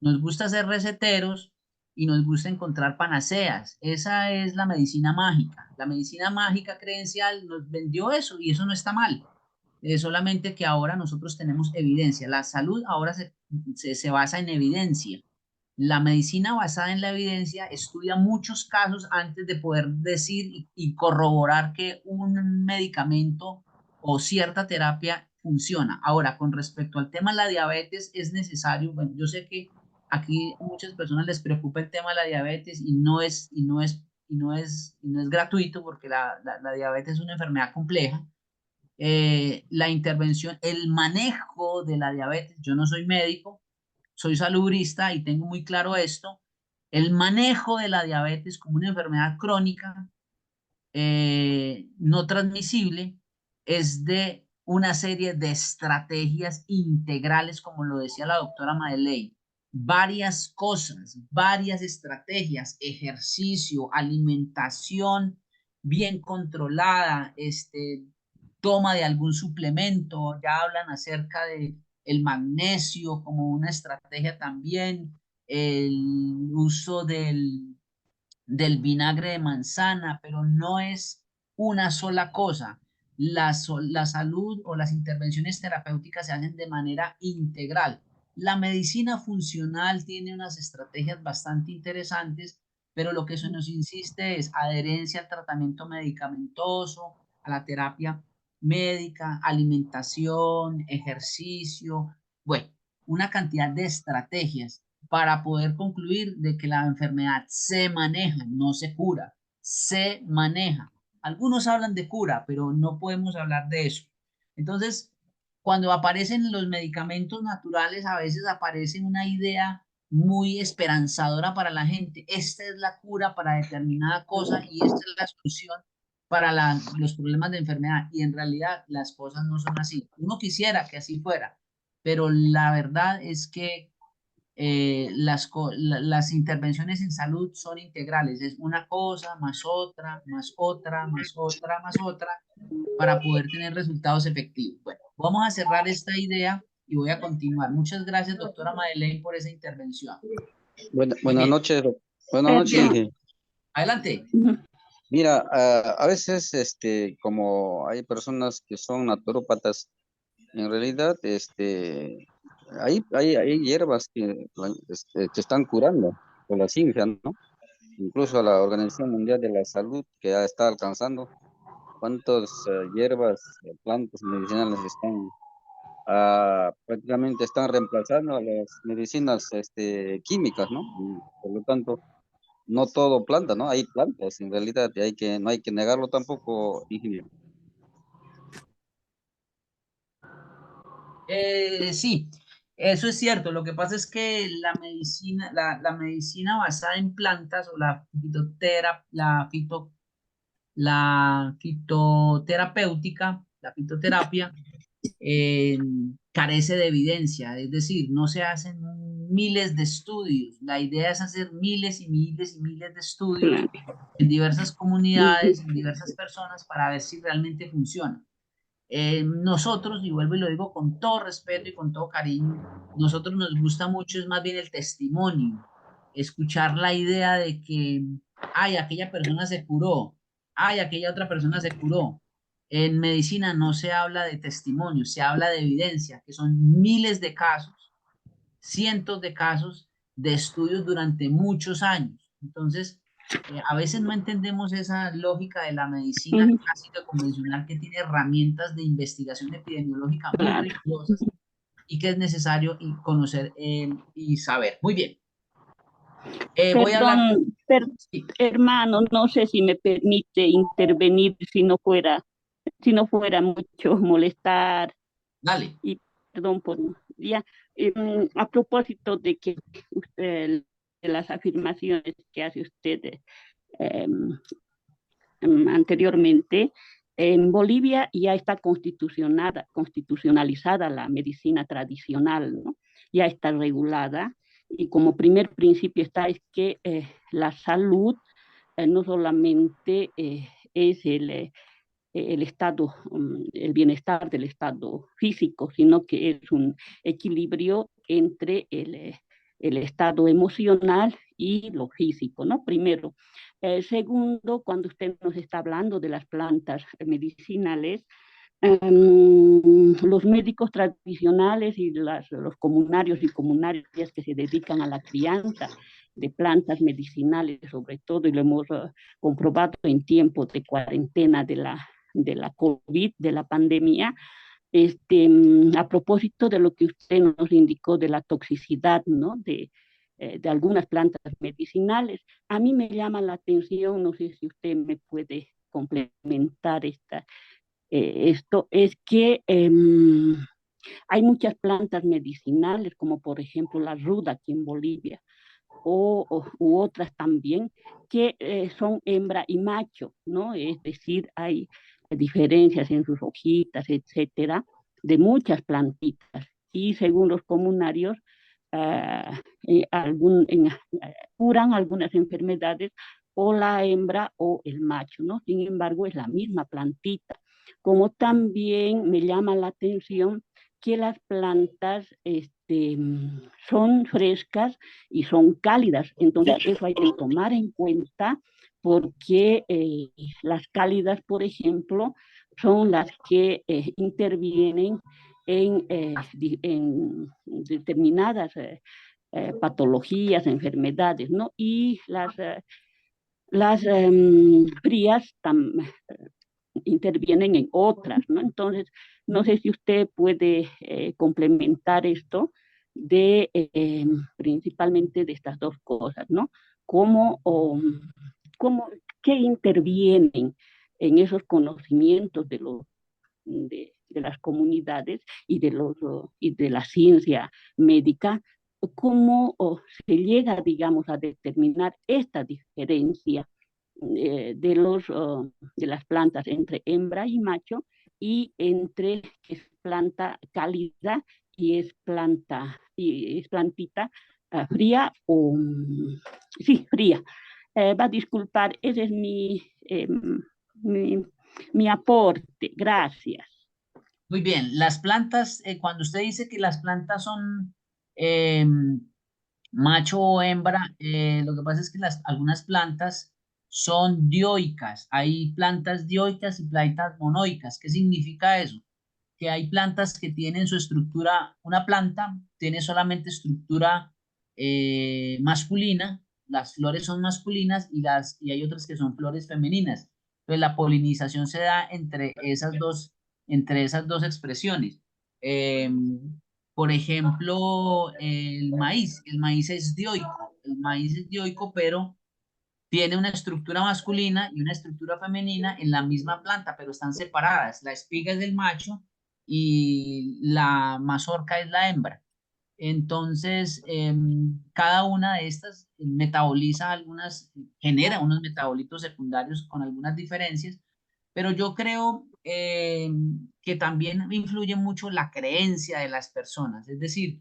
Nos gusta ser receteros y nos gusta encontrar panaceas. Esa es la medicina mágica. La medicina mágica creencial nos vendió eso y eso no está mal. Solamente que ahora nosotros tenemos evidencia. La salud ahora se basa en evidencia. La medicina basada en la evidencia estudia muchos casos antes de poder decir y corroborar que un medicamento o cierta terapia funciona. Ahora, con respecto al tema de la diabetes, es necesario, bueno, yo sé que aquí a muchas personas les preocupa el tema de la diabetes y no es gratuito porque la diabetes es una enfermedad compleja. La intervención, el manejo de la diabetes, yo no soy médico, soy salubrista y tengo muy claro esto, el manejo de la diabetes como una enfermedad crónica no transmisible es de una serie de estrategias integrales, como lo decía la doctora Madeleine, varias cosas, varias estrategias, ejercicio, alimentación bien controlada, toma de algún suplemento, ya hablan acerca de el magnesio como una estrategia también, el uso del vinagre de manzana, pero no es una sola cosa. La salud o las intervenciones terapéuticas se hacen de manera integral. La medicina funcional tiene unas estrategias bastante interesantes, pero lo que se nos insiste es adherencia al tratamiento medicamentoso, a la terapia médica, alimentación, ejercicio, bueno, una cantidad de estrategias para poder concluir de que la enfermedad se maneja, no se cura, se maneja. Algunos hablan de cura, pero no podemos hablar de eso. Entonces, cuando aparecen los medicamentos naturales, a veces aparece una idea muy esperanzadora para la gente. Esta es la cura para determinada cosa y esta es la solución para los problemas de enfermedad. Y en realidad las cosas no son así. Uno quisiera que así fuera, pero la verdad es que las intervenciones en salud son integrales, es una cosa más otra, más otra, más otra, más otra, para poder tener resultados efectivos. Bueno, vamos a cerrar esta idea y voy a continuar. Muchas gracias, doctora Madeleine, por esa intervención. Buenas noches. Buenas noches, Bien. Inge. Adelante. Mira, a veces, como hay personas que son naturópatas, en realidad, hay hierbas que están curando con la ciencia, ¿no? Incluso la Organización Mundial de la Salud, que ya está alcanzando cuántas hierbas, plantas medicinales están, prácticamente están reemplazando a las medicinas, químicas, ¿no? Y por lo tanto, no todo planta, ¿no? Hay plantas, en realidad, y no hay que negarlo tampoco, ingeniero. Sí, eso es cierto. Lo que pasa es que la medicina basada en plantas o la fitoterapéutica, la fitoterapia, carece de evidencia, es decir, no se hacen miles de estudios. La idea es hacer miles y miles y miles de estudios en diversas comunidades, en diversas personas, para ver si realmente funciona. Nosotros, y vuelvo y lo digo con todo respeto y con todo cariño, nosotros nos gusta mucho, es más bien el testimonio, escuchar la idea de que, ay, aquella persona se curó, ay, aquella otra persona se curó. En medicina no se habla de testimonio, se habla de evidencia, que son miles de casos, cientos de casos de estudios durante muchos años. Entonces, a veces no entendemos esa lógica de la medicina clásica convencional, que tiene herramientas de investigación epidemiológica muy rigurosas y que es necesario conocer y saber. Muy bien. Voy a hablar. Sí. Hermano, no sé si me permite intervenir si no fuera mucho molestar. Dale. Y perdón por ya. A propósito de que usted, de las afirmaciones que hace usted anteriormente, en Bolivia ya está constitucionalizada la medicina tradicional, ¿no? Ya está regulada, y como primer principio está es que la salud no solamente es el estado, el bienestar del estado físico, sino que es un equilibrio entre el estado emocional y lo físico, ¿no? Primero. Segundo, cuando usted nos está hablando de las plantas medicinales, los médicos tradicionales y los comunarios y comunarias que se dedican a la crianza de plantas medicinales, sobre todo, y lo hemos comprobado en tiempos de cuarentena de la la COVID, de la pandemia, a propósito de lo que usted nos indicó de la toxicidad, ¿no? De algunas plantas medicinales. A mí me llama la atención, no sé si usted me puede complementar esto, es que hay muchas plantas medicinales, como por ejemplo la ruda aquí en Bolivia, u otras también, que son hembra y macho, ¿no? Es decir, hay diferencias en sus hojitas, etcétera, de muchas plantitas. Y según los comunarios, curan algunas enfermedades o la hembra o el macho, ¿no? Sin embargo, es la misma plantita. Como también me llama la atención que las plantas son frescas y son cálidas. Entonces, eso hay que tomar en cuenta porque las cálidas, por ejemplo, son las que intervienen en determinadas patologías, enfermedades, ¿no? Y las frías intervienen en otras, ¿no? Entonces, no sé si usted puede complementar esto principalmente de estas dos cosas, ¿no? ¿Qué intervienen en esos conocimientos de las comunidades y de la ciencia médica? ¿Cómo se llega, digamos, a determinar esta diferencia de las plantas entre hembra y macho y entre que es planta cálida y es plantita fría o sí, fría? Va a disculpar, ese es mi aporte. Gracias. Muy bien, las plantas, cuando usted dice que las plantas son macho o hembra, lo que pasa es que algunas plantas son dioicas. Hay plantas dioicas y plantas monoicas. ¿Qué significa eso? Que hay plantas que tienen su estructura, una planta tiene solamente estructura masculina, las flores son masculinas y hay otras que son flores femeninas. Entonces la polinización se da entre esas dos expresiones. Por ejemplo, el maíz es dioico, pero tiene una estructura masculina y una estructura femenina en la misma planta, pero están separadas. La espiga es del macho y la mazorca es la hembra. Entonces, cada una de estas genera unos metabolitos secundarios con algunas diferencias, pero yo creo que también influye mucho la creencia de las personas, es decir,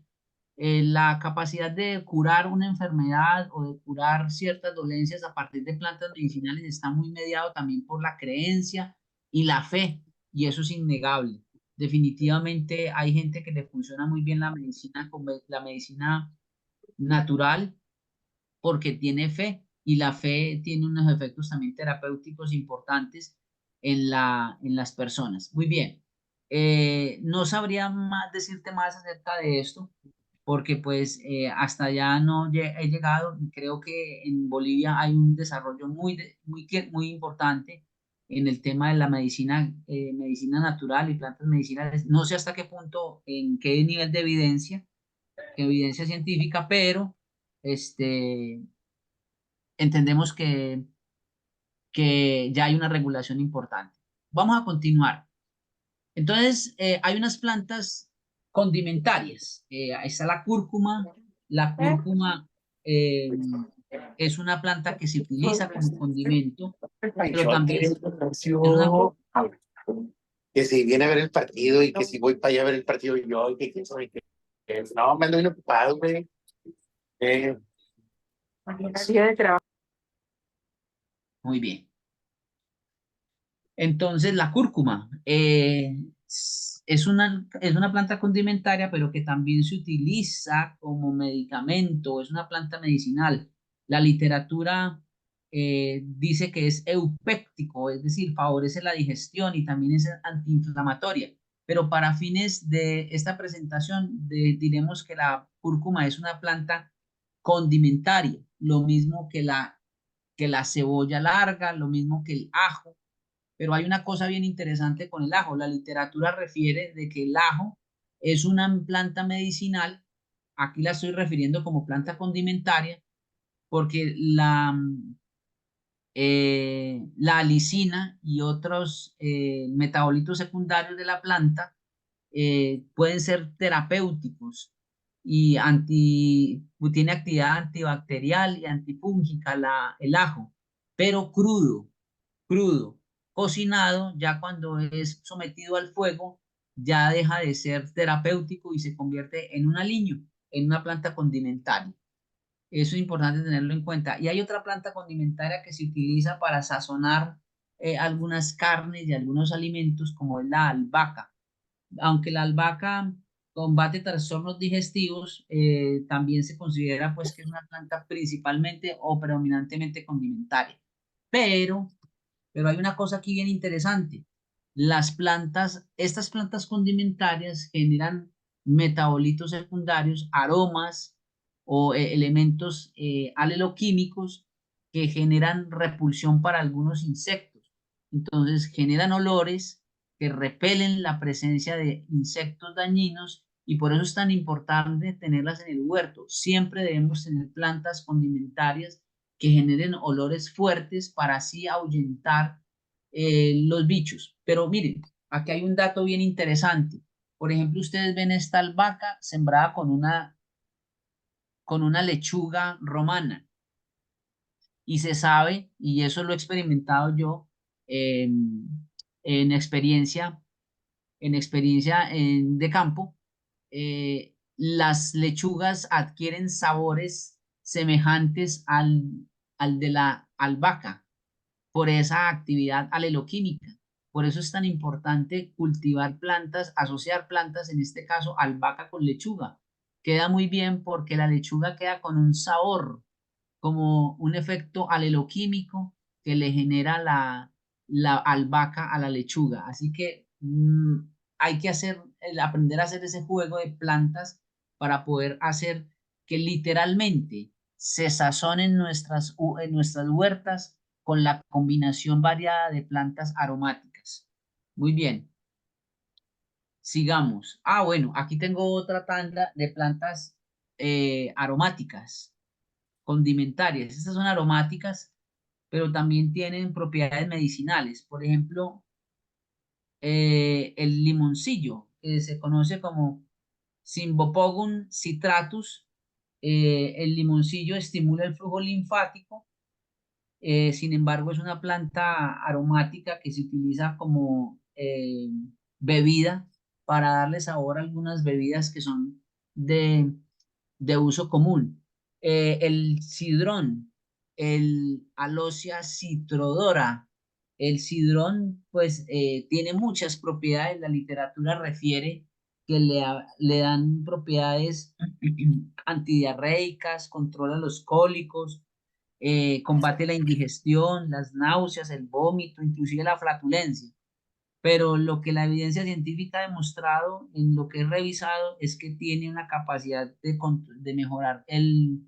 la capacidad de curar una enfermedad o de curar ciertas dolencias a partir de plantas medicinales está muy mediado también por la creencia y la fe, y eso es innegable. Definitivamente hay gente que le funciona muy bien la medicina natural porque tiene fe, y la fe tiene unos efectos también terapéuticos importantes en las personas. Muy bien. No sabría decirte más acerca de esto, porque pues hasta allá no he llegado. Creo que en Bolivia hay un desarrollo muy importante en el tema de la medicina natural y plantas medicinales. No sé hasta qué punto, en qué nivel de evidencia científica, pero entendemos que ya hay una regulación importante. Vamos a continuar. Entonces, hay unas plantas condimentarias. Ahí está la cúrcuma. La cúrcuma es una planta que se utiliza como condimento, pero también es una... Que si viene a ver el partido y que si voy para allá a ver el partido yo, y que soy que no, me ando bien ocupado, güey. Muy bien. Entonces, la cúrcuma es una planta condimentaria, pero que también se utiliza como medicamento, es una planta medicinal. La literatura dice que es eupéptico, es decir, favorece la digestión y también es antiinflamatoria. Pero para fines de esta presentación, diremos que la cúrcuma es una planta condimentaria, lo mismo que la cebolla larga, lo mismo que el ajo, Pero hay una cosa bien interesante con el ajo. La literatura refiere de que el ajo es una planta medicinal. Aquí la estoy refiriendo como planta condimentaria porque la alicina y otros metabolitos secundarios de la planta pueden ser terapéuticos y tiene actividad antibacterial y antifúngica el ajo, pero crudo. Cocinado, ya cuando es sometido al fuego, ya deja de ser terapéutico y se convierte en un aliño, en una planta condimentaria. Eso es importante tenerlo en cuenta. Y hay otra planta condimentaria que se utiliza para sazonar algunas carnes y algunos alimentos, como es la albahaca. Aunque la albahaca combate trastornos digestivos, también se considera pues que es una planta principalmente o predominantemente condimentaria. Pero hay una cosa aquí bien interesante. Estas plantas condimentarias generan metabolitos secundarios, aromas o elementos aleloquímicos que generan repulsión para algunos insectos. Entonces generan olores que repelen la presencia de insectos dañinos y por eso es tan importante tenerlas en el huerto. Siempre debemos tener plantas condimentarias que generen olores fuertes para así ahuyentar los bichos. Pero miren, aquí hay un dato bien interesante. Por ejemplo, ustedes ven esta albahaca sembrada con una lechuga romana. Y se sabe, y eso lo he experimentado yo en experiencia, de campo, las lechugas adquieren sabores semejantes al de la albahaca por esa actividad aleloquímica. Por eso es tan importante cultivar plantas, asociar plantas, en este caso albahaca con lechuga. Queda muy bien porque la lechuga queda con un sabor, como un efecto aleloquímico que le genera la albahaca a la lechuga. Así que hay que aprender a hacer ese juego de plantas para poder hacer que literalmente se sazonen en nuestras huertas con la combinación variada de plantas aromáticas. Muy bien. Sigamos. Bueno, aquí tengo otra tanda de plantas aromáticas, condimentarias. Estas son aromáticas, pero también tienen propiedades medicinales. Por ejemplo, el limoncillo, que se conoce como Cymbopogon citratus. El limoncillo estimula el flujo linfático. Sin embargo, es una planta aromática que se utiliza como bebida para darle sabor a algunas bebidas que son de uso común. El cidrón, el Alocia citrodora. El cidrón, pues, tiene muchas propiedades. La literatura refiere que le dan propiedades antidiarreicas, controla los cólicos, combate la indigestión, las náuseas, el vómito, inclusive la flatulencia. Pero lo que la evidencia científica ha demostrado en lo que he revisado es que tiene una capacidad de mejorar el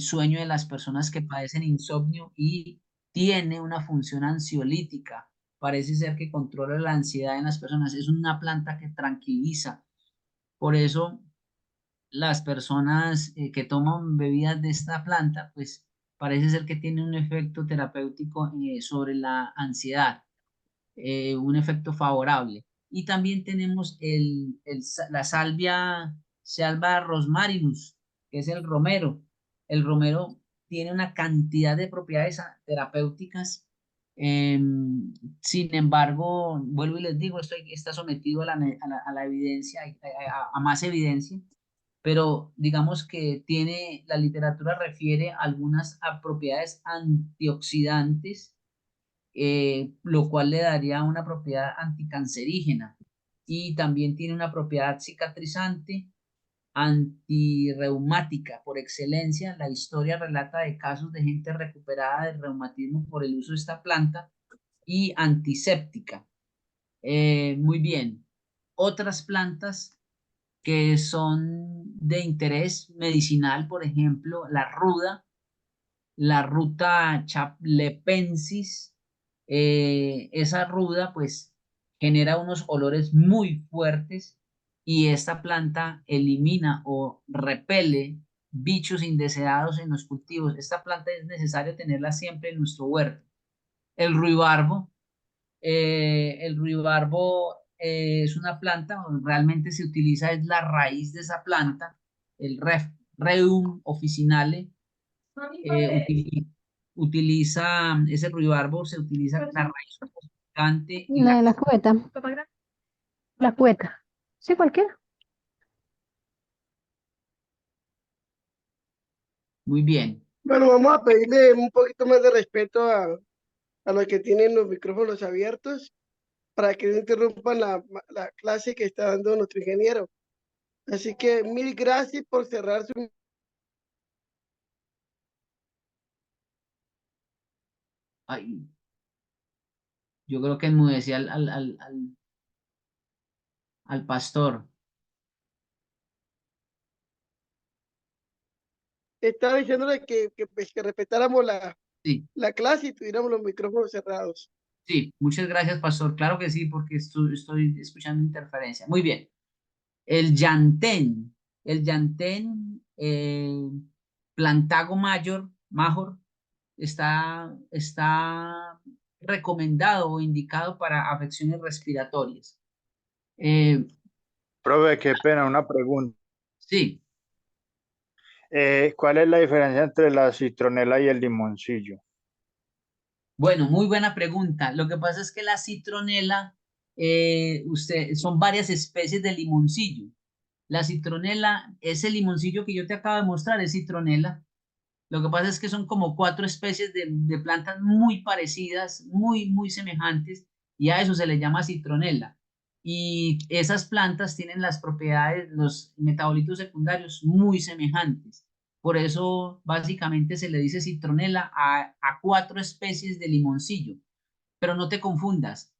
sueño de las personas que padecen insomnio y tiene una función ansiolítica. Parece ser que controla la ansiedad en las personas. Es una planta que tranquiliza. Por eso las personas que toman bebidas de esta planta, pues parece ser que tiene un efecto terapéutico sobre la ansiedad, un efecto favorable. Y también tenemos la salvia rosmarinus, que es el romero. El romero tiene una cantidad de propiedades terapéuticas. Sin embargo, vuelvo y les digo, esto está sometido a la evidencia, a más evidencia, pero digamos que la literatura refiere algunas propiedades antioxidantes, lo cual le daría una propiedad anticancerígena y también tiene una propiedad cicatrizante, antirreumática por excelencia. La historia relata de casos de gente recuperada del reumatismo por el uso de esta planta y antiséptica. Muy bien. Otras plantas que son de interés medicinal, por ejemplo, la ruta chaplepensis, esa ruda pues genera unos olores muy fuertes y esta planta elimina o repele bichos indeseados en los cultivos. Esta planta es necesario tenerla siempre en nuestro huerto. El ruibarbo, es una planta, realmente se utiliza, es la raíz de esa planta, el Reum officinale, utiliza ese ruibarbo, se utiliza la raíz picante y La cubeta. La cubeta. Sí, cualquiera. muy bien. Bueno, vamos a pedirle un poquito más de respeto a los que tienen los micrófonos abiertos para que no interrumpan la clase que está dando nuestro ingeniero. Así que mil gracias por cerrar su... Ay, yo creo que enmudecí al pastor. Estaba diciéndole pues, que respetáramos Sí, la clase y tuviéramos los micrófonos cerrados. sí, muchas gracias, pastor. Claro que sí, porque estoy escuchando interferencia. Muy bien. El llantén, Plantago major, está recomendado o indicado para afecciones respiratorias. Profe, qué pena, una pregunta. Sí, ¿Cuál es la diferencia entre la citronela y el limoncillo? bueno, muy buena pregunta. Lo que pasa es que la citronela, son varias especies de limoncillo. La citronela, ese limoncillo que yo te acabo de mostrar es citronela. Lo que pasa es que son como 4 especies de plantas muy parecidas, muy semejantes, y a eso se le llama citronela. Y esas plantas tienen las propiedades, los metabolitos secundarios muy semejantes. Por eso, básicamente, se le dice citronela a 4 especies de limoncillo. Pero no te confundas.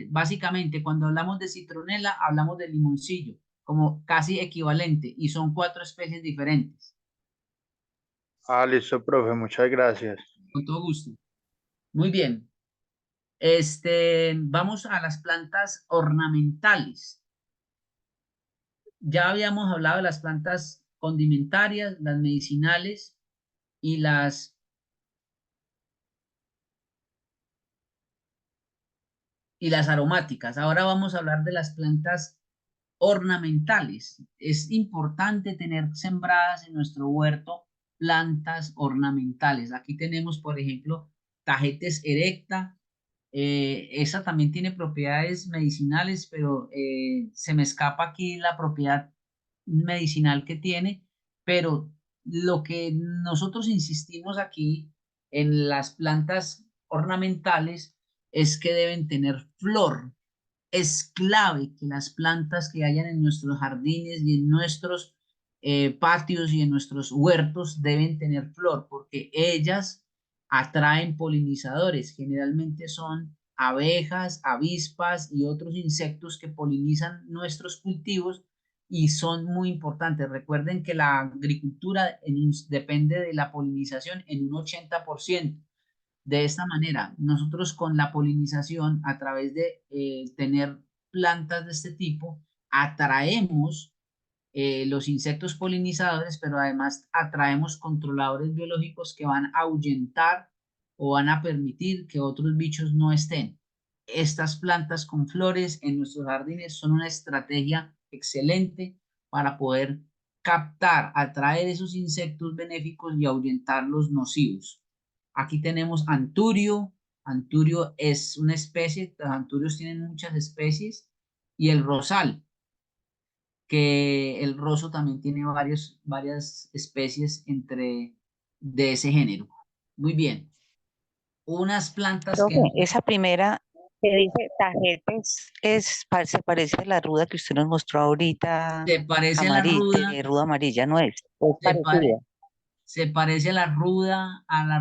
Básicamente, cuando hablamos de citronela, hablamos de limoncillo, como casi equivalente, y son 4 especies diferentes. Ah, listo, profe, muchas gracias. Con todo gusto. Muy bien. Vamos a las plantas ornamentales. Ya habíamos hablado de las plantas condimentarias, las medicinales y las aromáticas. Ahora vamos a hablar de las plantas ornamentales. Es importante tener sembradas en nuestro huerto plantas ornamentales. Aquí tenemos, por ejemplo, Tagetes erecta. Esa también tiene propiedades medicinales, pero se me escapa aquí la propiedad medicinal que tiene. Pero lo que nosotros insistimos aquí en las plantas ornamentales es que deben tener flor. Es clave que las plantas que hayan en nuestros jardines y en nuestros patios y en nuestros huertos deben tener flor, porque ellas atraen polinizadores. Generalmente son abejas, avispas y otros insectos que polinizan nuestros cultivos y son muy importantes. Recuerden que la agricultura depende de la polinización en un 80%. De esta manera, nosotros con la polinización, a través de tener plantas de este tipo, atraemos los insectos polinizadores, pero además atraemos controladores biológicos que van a ahuyentar o van a permitir que otros bichos no estén. Estas plantas con flores en nuestros jardines son una estrategia excelente para poder captar, atraer esos insectos benéficos y ahuyentar los nocivos. Aquí tenemos anturio. Anturio es una especie, los anturios tienen muchas especies, y el rosal, que el roso también tiene varias especies de ese género. Muy bien. Unas plantas Profe, esa primera que dice tajetes se parece a la ruda que usted nos mostró ahorita, se parece a la amarilla, ruda amarilla, ¿no es? Es se, pare- parecida. se parece a la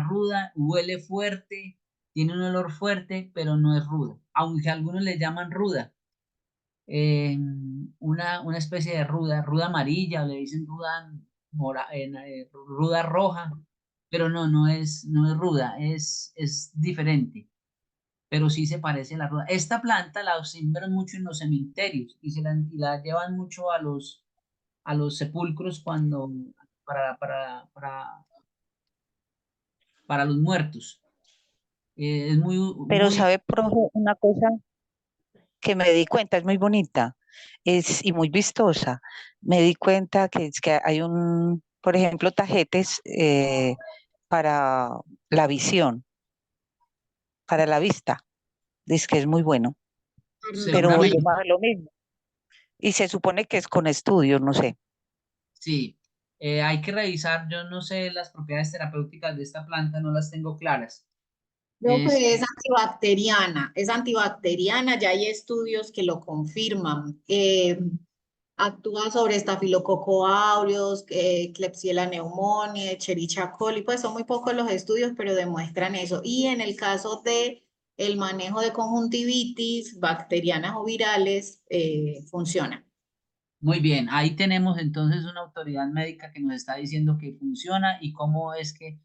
ruda, huele fuerte, tiene un olor fuerte, pero no es ruda, aunque algunos le llaman ruda. Una especie de ruda amarilla, o le dicen ruda roja, pero no es ruda, es diferente. pero sí se parece a la ruda. Esta planta la siembran mucho en los cementerios y y la llevan mucho a los sepulcros cuando, para, para, para, para los muertos. Es muy, Pero muy, sabe, profe, una cosa que me di cuenta, es muy bonita, y muy vistosa. Me di cuenta que es que hay por ejemplo, tajetes para la visión, para la vista. Dice que es muy bueno, pero seguramente, volvemos a lo mismo. Y se supone que es con estudios, no sé. sí. Hay que revisar, yo no sé las propiedades terapéuticas de esta planta, no las tengo claras. Es antibacteriana, ya hay estudios que lo confirman. Actúa sobre Staphylococcus aureus, Klebsiella pneumoniae, Escherichia coli, pues son muy pocos los estudios, pero demuestran eso. Y en el caso de el manejo de conjuntivitis, bacterianas o virales, funciona. Muy bien, ahí tenemos entonces una autoridad médica que nos está diciendo que funciona y cómo es que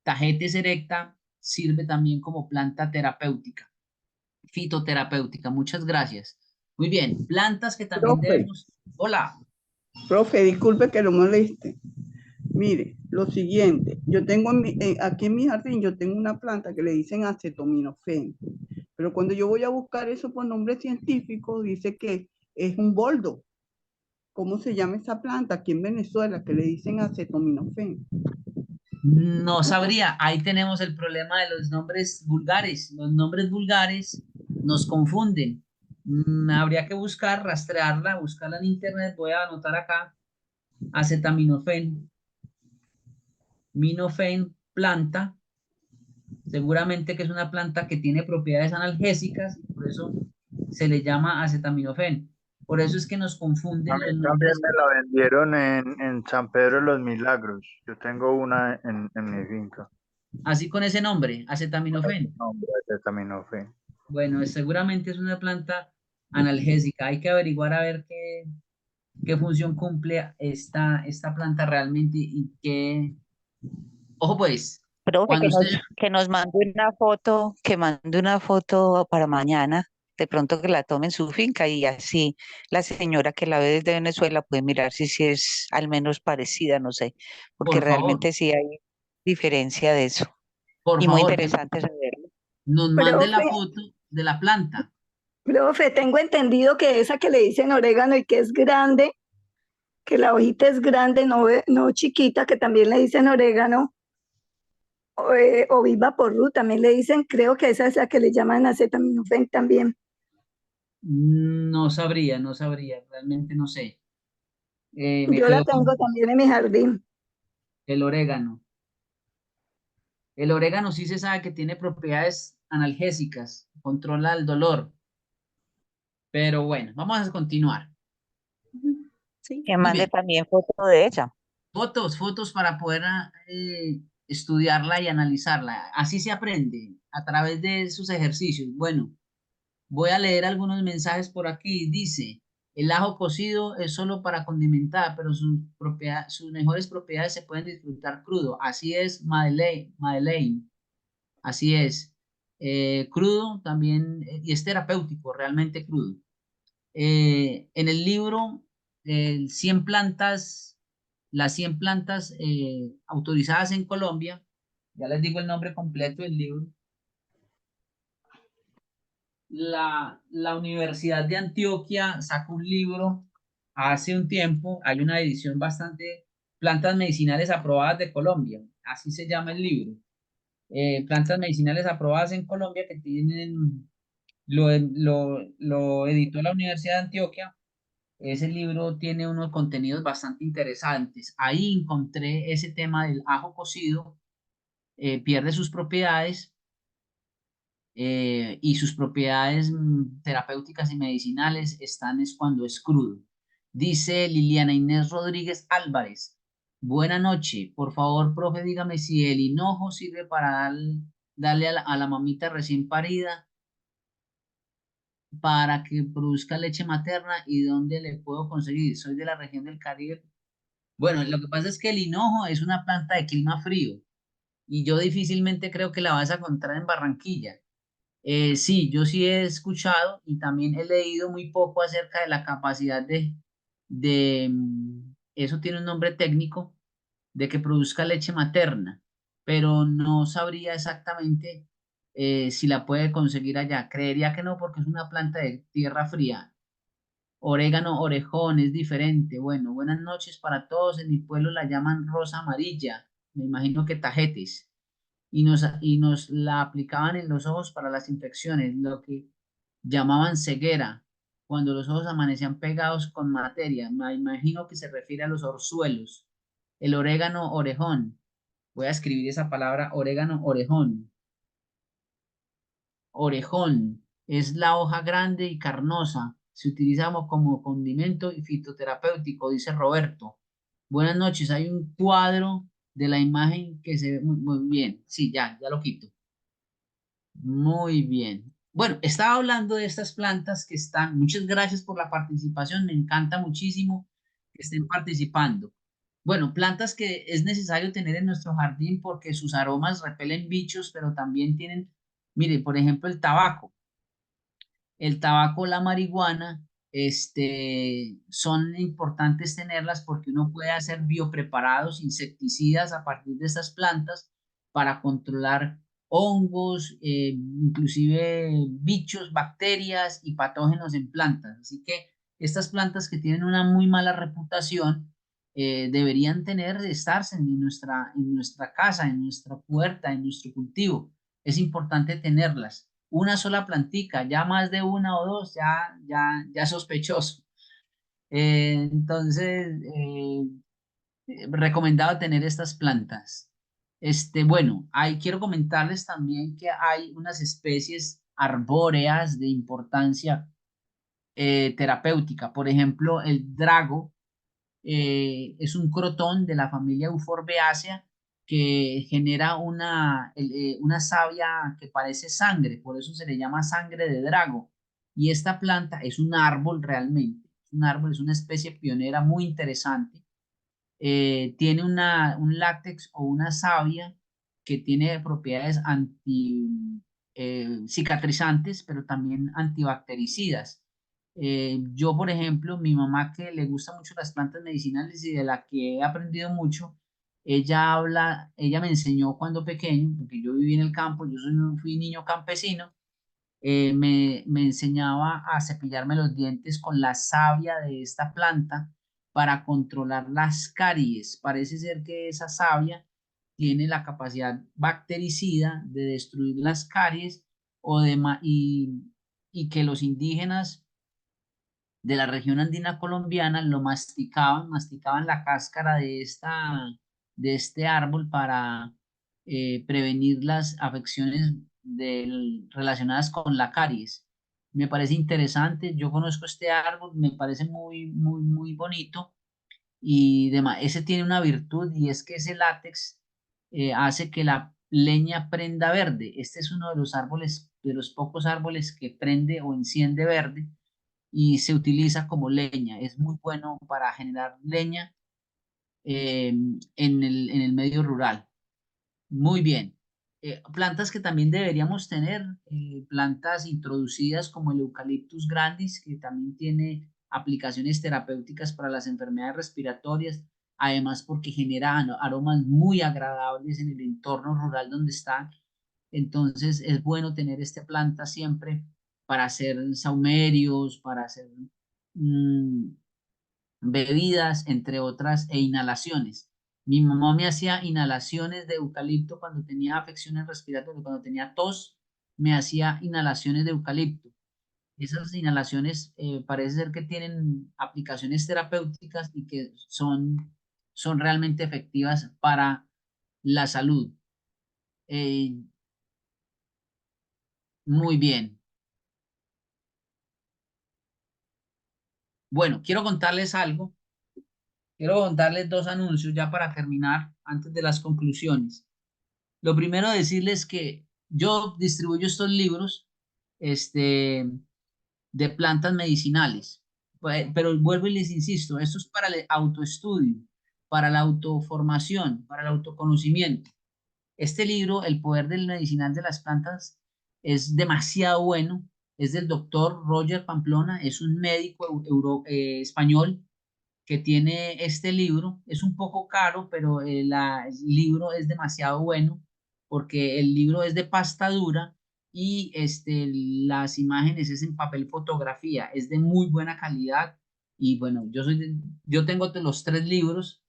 Tagetes erecta sirve también como planta terapéutica, fitoterapéutica. Muchas gracias. Muy bien, plantas que también Profe, debemos. Hola. profe, disculpe que lo moleste. Mire, lo siguiente, yo tengo aquí en mi jardín, yo tengo una planta que le dicen acetaminofén, pero cuando yo voy a buscar eso por nombre científico, dice que es un boldo. ¿Cómo se llama esa planta aquí en Venezuela que le dicen acetaminofén? No sabría, ahí tenemos el problema de los nombres vulgares. Los nombres vulgares nos confunden. Habría que buscar, rastrearla, buscarla en internet. Voy a anotar acá acetaminofén, minofén, planta. Seguramente que es una planta que tiene propiedades analgésicas, por eso se le llama acetaminofén. Por eso es que nos A confunden mí los también nombres, me la vendieron en San Pedro de los Milagros. Yo tengo una en mi finca. así con ese nombre, acetaminofén. Nombre de acetaminofén. Bueno, seguramente es una planta analgésica. Hay que averiguar a ver qué función cumple esta planta realmente y qué. Ojo pues, Profe, cuando usted. que nos mande una foto, que mande una foto para mañana, de pronto que la tome en su finca y así la señora que la ve desde Venezuela puede mirar si es al menos parecida, no sé, porque Por favor, realmente sí hay diferencia de eso. por Y muy favor, interesante saberlo. nos mande la Profe, foto de la planta. profe, tengo entendido que esa que le dicen orégano y que es grande, que la hojita es grande, no, no chiquita, que también le dicen orégano, o viva porru, también le dicen, creo que esa es la que le llaman acetaminofén también. No sabría, no sabría, realmente no sé. Me Yo la quedo tengo con también en mi jardín. el orégano. El orégano sí se sabe que tiene propiedades analgésicas, controla el dolor. Pero bueno, vamos a continuar. Sí. Que Muy mande bien. también foto de ella. Fotos para poder estudiarla y analizarla. Así se aprende a través de sus ejercicios. Bueno, voy a leer algunos mensajes por aquí. Dice, el ajo cocido es solo para condimentar, pero sus mejores propiedades se pueden disfrutar crudo. Así es, Madeleine. Así es. Crudo también, y es terapéutico, realmente crudo. En el libro, 100 plantas, las 100 plantas autorizadas en Colombia, ya les digo el nombre completo del libro. La Universidad de Antioquia sacó un libro hace un tiempo, hay una edición bastante, plantas medicinales aprobadas de Colombia, así se llama el libro. Plantas medicinales aprobadas en Colombia que tienen, lo editó la Universidad de Antioquia. Ese libro tiene unos contenidos bastante interesantes. Ahí encontré ese tema del ajo cocido, pierde sus propiedades y sus propiedades terapéuticas y medicinales están es cuando es crudo. Dice Liliana Inés Rodríguez Álvarez. Buena noche. Por favor, profe, dígame si el hinojo sirve para darle a la mamita recién parida para que produzca leche materna y dónde le puedo conseguir. Soy de la región del Caribe. Bueno, lo que pasa es que el hinojo es una planta de clima frío y yo difícilmente creo que la vas a encontrar en Barranquilla. Sí, yo sí he escuchado y también he leído muy poco acerca de la capacidad eso tiene un nombre técnico, de que produzca leche materna, pero no sabría exactamente si la puede conseguir allá. Creería que no, porque es una planta de tierra fría. Orégano, orejón, es diferente. Bueno, buenas noches para todos. En mi pueblo la llaman rosa amarilla. Me imagino que tajetes. Y nos la aplicaban en los ojos para las infecciones, lo que llamaban ceguera, cuando los ojos amanecían pegados con materia. Me imagino que se refiere a los orzuelos. El orégano orejón. Voy a escribir esa palabra, orégano orejón. Orejón es la hoja grande y carnosa. Se utiliza como condimento y fitoterapéutico, dice Roberto. Buenas noches. Hay un cuadro de la imagen que se ve muy bien. Sí, ya lo quito. Muy bien. Bueno, estaba hablando de estas plantas que están. Muchas gracias por la participación. Me encanta muchísimo que estén participando. Bueno, plantas que es necesario tener en nuestro jardín porque sus aromas repelen bichos, pero también tienen, mire, por ejemplo, el tabaco. El tabaco, la marihuana, son importantes tenerlas porque uno puede hacer biopreparados, insecticidas a partir de estas plantas para controlar hongos, inclusive bichos, bacterias y patógenos en plantas. Así que estas plantas que tienen una muy mala reputación deberían estarse en nuestra casa, en nuestra puerta, en nuestro cultivo. Es importante tenerlas una sola plantica, ya más de una o dos, ya sospechoso. Entonces, recomendado tener estas plantas. Bueno, quiero comentarles también que hay unas especies arbóreas de importancia terapéutica. Por ejemplo, el drago es un crotón de la familia Euphorbiaceae que genera una savia que parece sangre, por eso se le llama sangre de drago. Y esta planta es un árbol realmente, un árbol, es una especie pionera muy interesante. Tiene un látex o una savia que tiene propiedades cicatrizantes, pero también antibactericidas. Yo, por ejemplo, mi mamá que le gusta mucho las plantas medicinales y de la que he aprendido mucho, ella me enseñó cuando pequeño, porque yo viví en el campo, fui niño campesino, me enseñaba a cepillarme los dientes con la savia de esta planta para controlar las caries. Parece ser que esa savia tiene la capacidad bactericida de destruir las caries y que los indígenas de la región andina colombiana lo masticaban la cáscara de este árbol para prevenir las afecciones relacionadas con la caries. Me parece interesante, yo conozco este árbol, me parece muy, muy, muy bonito y demás. Ese tiene una virtud y es que ese látex hace que la leña prenda verde. Este es uno de los árboles, de los pocos árboles que prende o enciende verde y se utiliza como leña. Es muy bueno para generar leña en el medio rural. Muy bien. Plantas que también deberíamos tener, plantas introducidas como el Eucalyptus grandis, que también tiene aplicaciones terapéuticas para las enfermedades respiratorias, además porque genera aromas muy agradables en el entorno rural donde está. Entonces es bueno tener esta planta siempre para hacer saumerios, para hacer mm, bebidas, entre otras, e inhalaciones. Mi mamá me hacía inhalaciones de eucalipto cuando tenía afecciones respiratorias, cuando tenía tos, me hacía inhalaciones de eucalipto. Esas inhalaciones parece ser que tienen aplicaciones terapéuticas y que son realmente efectivas para la salud. Muy bien. Bueno, quiero contarles algo. Quiero contarles dos anuncios ya para terminar antes de las conclusiones. Lo primero, decirles que yo distribuyo estos libros de plantas medicinales, pero vuelvo y les insisto, esto es para el autoestudio, para la autoformación, para el autoconocimiento. Este libro, El poder del medicinal de las plantas, es demasiado bueno, es del doctor Roger Pamplona, es un médico español que tiene este libro. Es un poco caro, pero el libro es demasiado bueno porque el libro es de pasta dura y las imágenes es en papel fotografía, es de muy buena calidad. Y bueno, yo tengo los 3 libros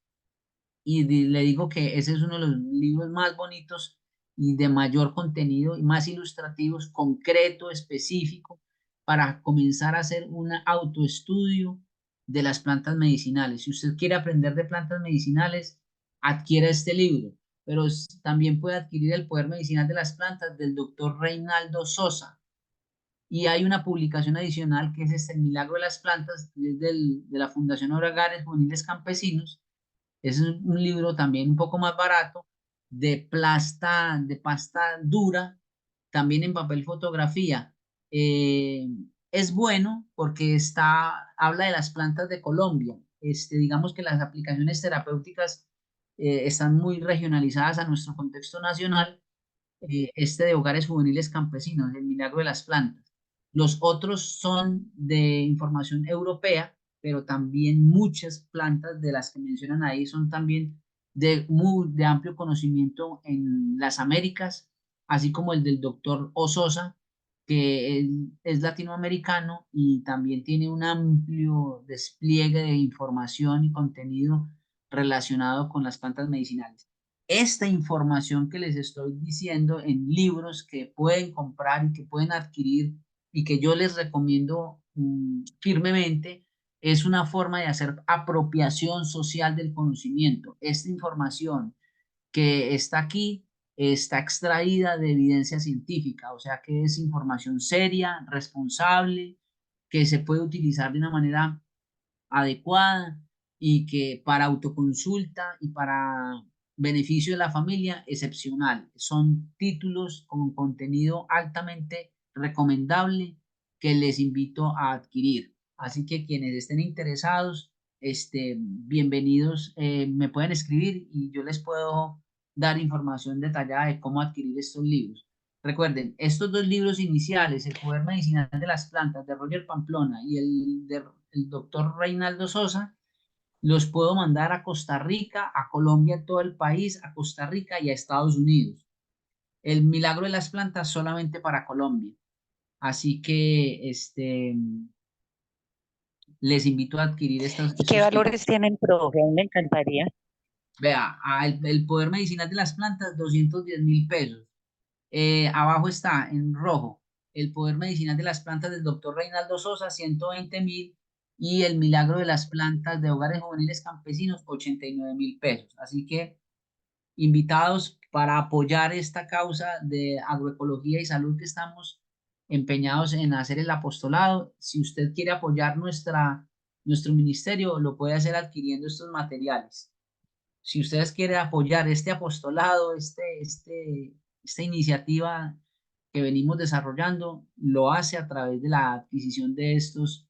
y le digo que ese es uno de los libros más bonitos y de mayor contenido y más ilustrativos, concreto, específico, para comenzar a hacer un autoestudio de las plantas medicinales. Si usted quiere aprender de plantas medicinales, adquiera este libro, pero también puede adquirir El Poder Medicinal de las Plantas del doctor Reinaldo Sosa. Y hay una publicación adicional que es El Milagro de las Plantas, que es de la Fundación Hogares Juveniles Campesinos. Es un libro también un poco más barato, de pasta dura, también en papel fotografía. Es bueno porque habla de las plantas de Colombia. Digamos que las aplicaciones terapéuticas están muy regionalizadas a nuestro contexto nacional. De Hogares Juveniles Campesinos, El Milagro de las Plantas. Los otros son de información europea, pero también muchas plantas de las que mencionan ahí son también de amplio conocimiento en las Américas, así como el del doctor Ososa, que es latinoamericano y también tiene un amplio despliegue de información y contenido relacionado con las plantas medicinales. Esta información que les estoy diciendo en libros que pueden comprar y que pueden adquirir y que yo les recomiendo firmemente, es una forma de hacer apropiación social del conocimiento. Esta información que está aquí está extraída de evidencia científica, o sea que es información seria, responsable, que se puede utilizar de una manera adecuada y que para autoconsulta y para beneficio de la familia, excepcional. Son títulos con contenido altamente recomendable que les invito a adquirir. Así que quienes estén interesados, bienvenidos, me pueden escribir y yo les puedo dar información detallada de cómo adquirir estos libros. Recuerden, estos 2 libros iniciales, El Poder Medicinal de las Plantas de Roger Pamplona y el doctor Reinaldo Sosa, los puedo mandar a Costa Rica, a Colombia, a todo el país, a Costa Rica y a Estados Unidos. El Milagro de las Plantas solamente para Colombia. Así que les invito a adquirir estos ¿Qué valores tienen, profe? A mí me encantaría. Vea, el Poder Medicinal de las Plantas, 210.000 pesos. Abajo está en rojo El Poder Medicinal de las Plantas del doctor Reinaldo Sosa, 120.000, y El Milagro de las Plantas de Hogares Juveniles Campesinos, 89.000 pesos. Así que invitados para apoyar esta causa de agroecología y salud que estamos empeñados en hacer el apostolado. Si usted quiere apoyar nuestro ministerio, lo puede hacer adquiriendo estos materiales. Si ustedes quieren apoyar este apostolado, esta iniciativa que venimos desarrollando, lo hace a través de la adquisición de estos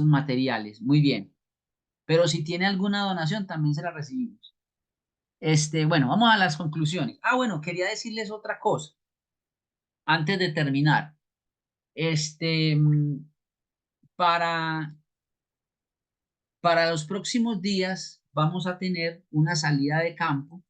materiales. Muy bien. Pero si tiene alguna donación, también se la recibimos. Bueno, vamos a las conclusiones. Bueno, quería decirles otra cosa antes de terminar. Para los próximos días vamos a tener una salida de campo.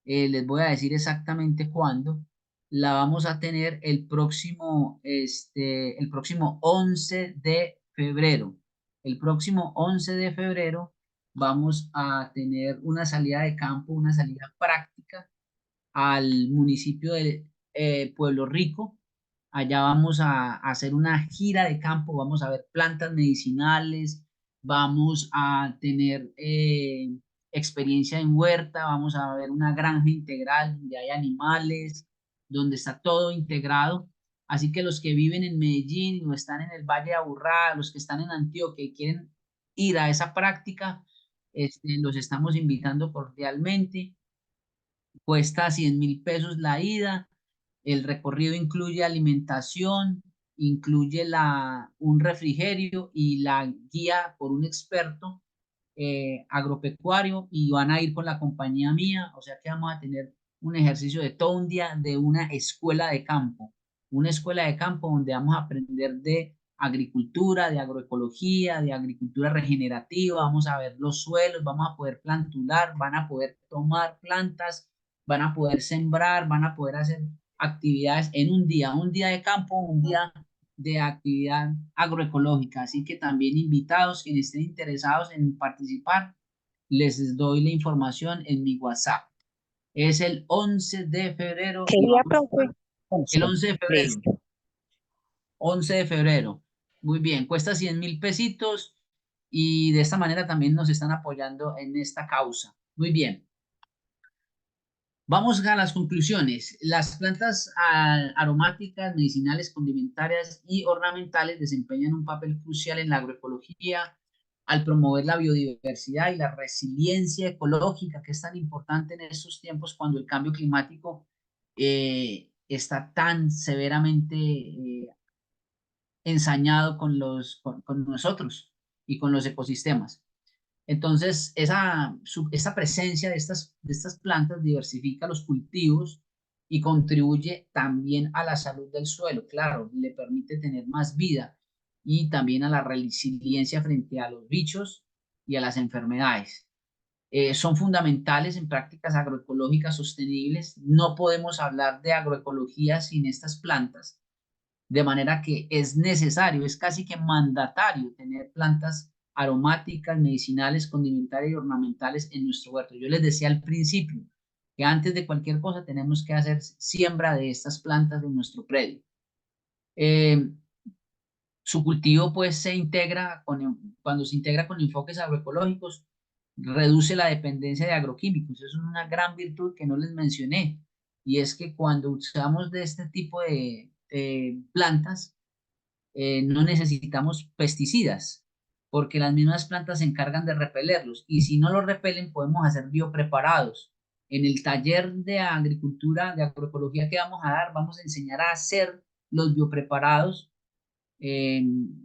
Les voy a decir exactamente cuándo. La vamos a tener el próximo 11 de febrero. El próximo 11 de febrero vamos a tener una salida de campo, una salida práctica al municipio de Pueblo Rico. Allá vamos a hacer una gira de campo, vamos a ver plantas medicinales, vamos a tener experiencia en huerta, vamos a ver una granja integral donde hay animales, donde está todo integrado. Así que los que viven en Medellín o están en el Valle de Aburrá, los que están en Antioquia y quieren ir a esa práctica, los estamos invitando cordialmente. Cuesta 100.000 pesos la ida. El recorrido incluye alimentación, incluye un refrigerio y la guía por un experto agropecuario, y van a ir con la compañía mía, o sea que vamos a tener un ejercicio de todo un día de una escuela de campo. una escuela de campo donde vamos a aprender de agricultura, de agroecología, de agricultura regenerativa, vamos a ver los suelos, vamos a poder plantular, van a poder tomar plantas, van a poder sembrar, van a poder hacer actividades en un día de campo, un día de actividad agroecológica. Así que también invitados, quienes estén interesados en participar, les doy la información en mi WhatsApp. Es el 11 de febrero. ¿Qué Y día, vamos profe? el 11. 11 de febrero. Listo. 11 de febrero. Muy bien, cuesta 100.000 pesitos y de esta manera también nos están apoyando en esta causa. Muy bien. Vamos a las conclusiones. Las plantas aromáticas, medicinales, condimentarias y ornamentales desempeñan un papel crucial en la agroecología al promover la biodiversidad y la resiliencia ecológica, que es tan importante en estos tiempos cuando el cambio climático está tan severamente ensañado con nosotros y con los ecosistemas. Entonces, esa presencia de estas plantas diversifica los cultivos y contribuye también a la salud del suelo. Claro, le permite tener más vida y también a la resiliencia frente a los bichos y a las enfermedades. Son fundamentales en prácticas agroecológicas sostenibles. No podemos hablar de agroecología sin estas plantas, de manera que es necesario, es casi que mandatario tener plantas aromáticas, medicinales, condimentarias y ornamentales en nuestro huerto. Yo les decía al principio que antes de cualquier cosa tenemos que hacer siembra de estas plantas en nuestro predio. Su cultivo pues cuando se integra con enfoques agroecológicos, reduce la dependencia de agroquímicos. Eso es una gran virtud que no les mencioné, y es que cuando usamos de este tipo de plantas, no necesitamos pesticidas, porque las mismas plantas se encargan de repelerlos, y si no los repelen podemos hacer biopreparados. En el taller de agricultura, de agroecología que vamos a dar, vamos a enseñar a hacer los biopreparados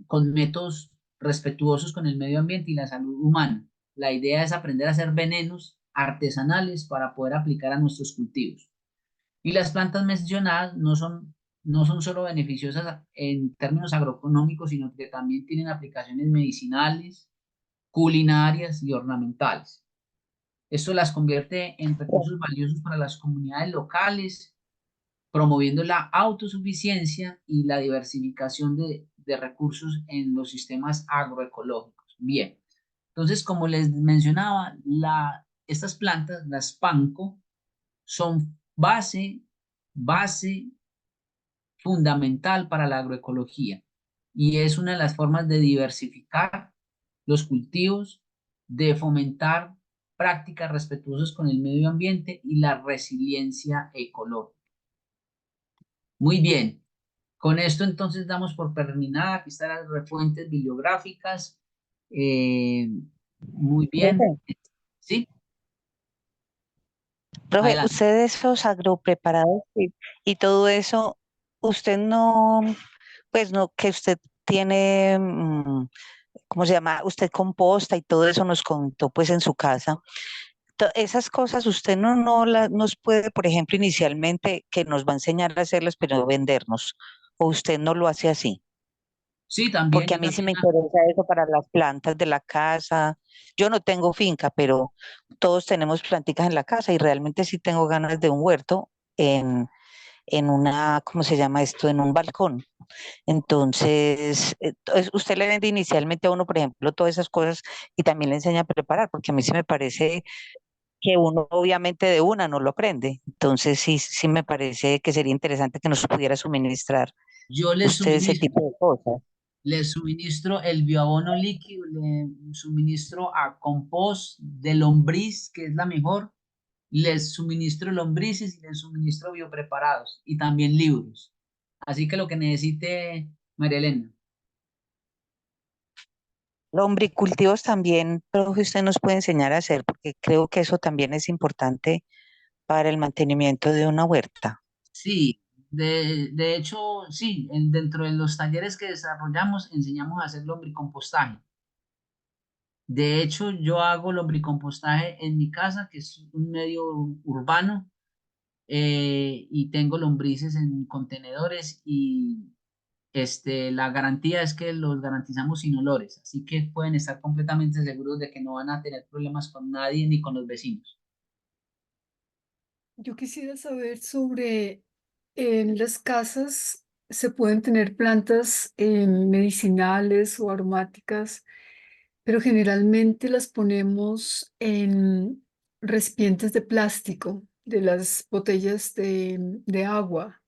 con métodos respetuosos con el medio ambiente y la salud humana. La idea es aprender a hacer venenos artesanales para poder aplicar a nuestros cultivos. Y las plantas mencionadas no son solo beneficiosas en términos agroeconómicos, sino que también tienen aplicaciones medicinales, culinarias y ornamentales. Esto las convierte en recursos valiosos para las comunidades locales, promoviendo la autosuficiencia y la diversificación de recursos en los sistemas agroecológicos. Bien, entonces, como les mencionaba, estas plantas, las panco, son base fundamental para la agroecología, y es una de las formas de diversificar los cultivos, de fomentar prácticas respetuosas con el medio ambiente y la resiliencia ecológica. Muy bien, con esto entonces damos por terminada. Aquí están las fuentes bibliográficas. Muy bien. Profe. ¿Sí? Profe, Adelante. usted esos agropreparados y todo eso, usted no, pues no, que usted tiene, ¿cómo se llama? Usted composta y todo eso nos contó pues en su casa. Esas cosas usted nos puede, por ejemplo, inicialmente que nos va a enseñar a hacerlas, pero no vendernos. ¿O usted no lo hace así? Sí, también. Porque a mí sí me interesa eso para las plantas de la casa. Yo no tengo finca, pero todos tenemos planticas en la casa y realmente sí tengo ganas de un huerto en una, ¿cómo se llama esto? En un balcón. Entonces, usted le vende inicialmente a uno, por ejemplo, todas esas cosas y también le enseña a preparar, porque a mí sí me parece que uno obviamente de una no lo aprende. Entonces, sí me parece que sería interesante que nos pudiera suministrar Yo les usted ese tipo de cosas. Les suministro el bioabono líquido, le suministro a compost de lombriz, que es la mejor, les suministro lombrices y les suministro biopreparados y también libros. Así que lo que necesite, María Elena. Lombricultivos también, profe, usted nos puede enseñar a hacer, porque creo que eso también es importante para el mantenimiento de una huerta. Sí, de hecho, sí, dentro de los talleres que desarrollamos enseñamos a hacer lombricompostaje. De hecho, yo hago lombricompostaje en mi casa, que es un medio urbano, y tengo lombrices en contenedores y la garantía es que los garantizamos sin olores, así que pueden estar completamente seguros de que no van a tener problemas con nadie ni con los vecinos. Yo quisiera saber sobre en las casas se pueden tener plantas medicinales o aromáticas, pero generalmente las ponemos en recipientes de plástico, de las botellas de agua,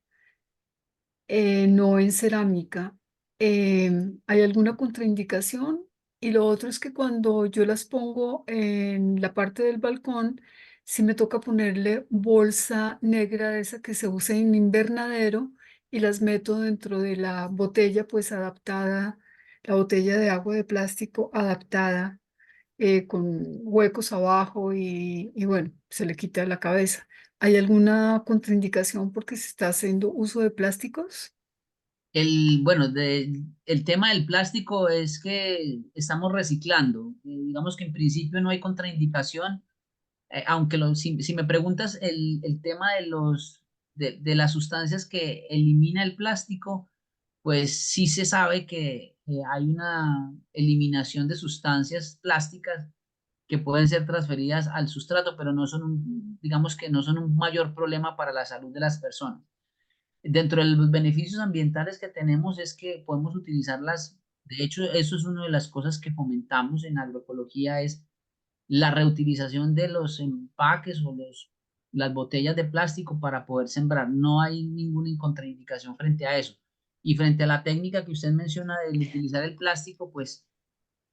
no en cerámica. ¿Hay alguna contraindicación? Y lo otro es que cuando yo las pongo en la parte del balcón, sí me toca ponerle bolsa negra de esa que se usa en invernadero y las meto dentro de la botella pues adaptada, la botella de agua de plástico adaptada con huecos abajo y bueno, se le quita la cabeza. ¿Hay alguna contraindicación porque se está haciendo uso de plásticos? Bueno, el tema del plástico es que estamos reciclando. Digamos que en principio no hay contraindicación, aunque si me preguntas el tema de las sustancias que elimina el plástico, pues sí se sabe que hay una eliminación de sustancias plásticas que pueden ser transferidas al sustrato, pero no son digamos que no son un mayor problema para la salud de las personas. Dentro de los beneficios ambientales que tenemos es que podemos utilizarlas, de hecho, eso es una de las cosas que fomentamos en agroecología, es la reutilización de los empaques o las botellas de plástico para poder sembrar. No hay ninguna contraindicación frente a eso. Y frente a la técnica que usted menciona de utilizar el plástico, pues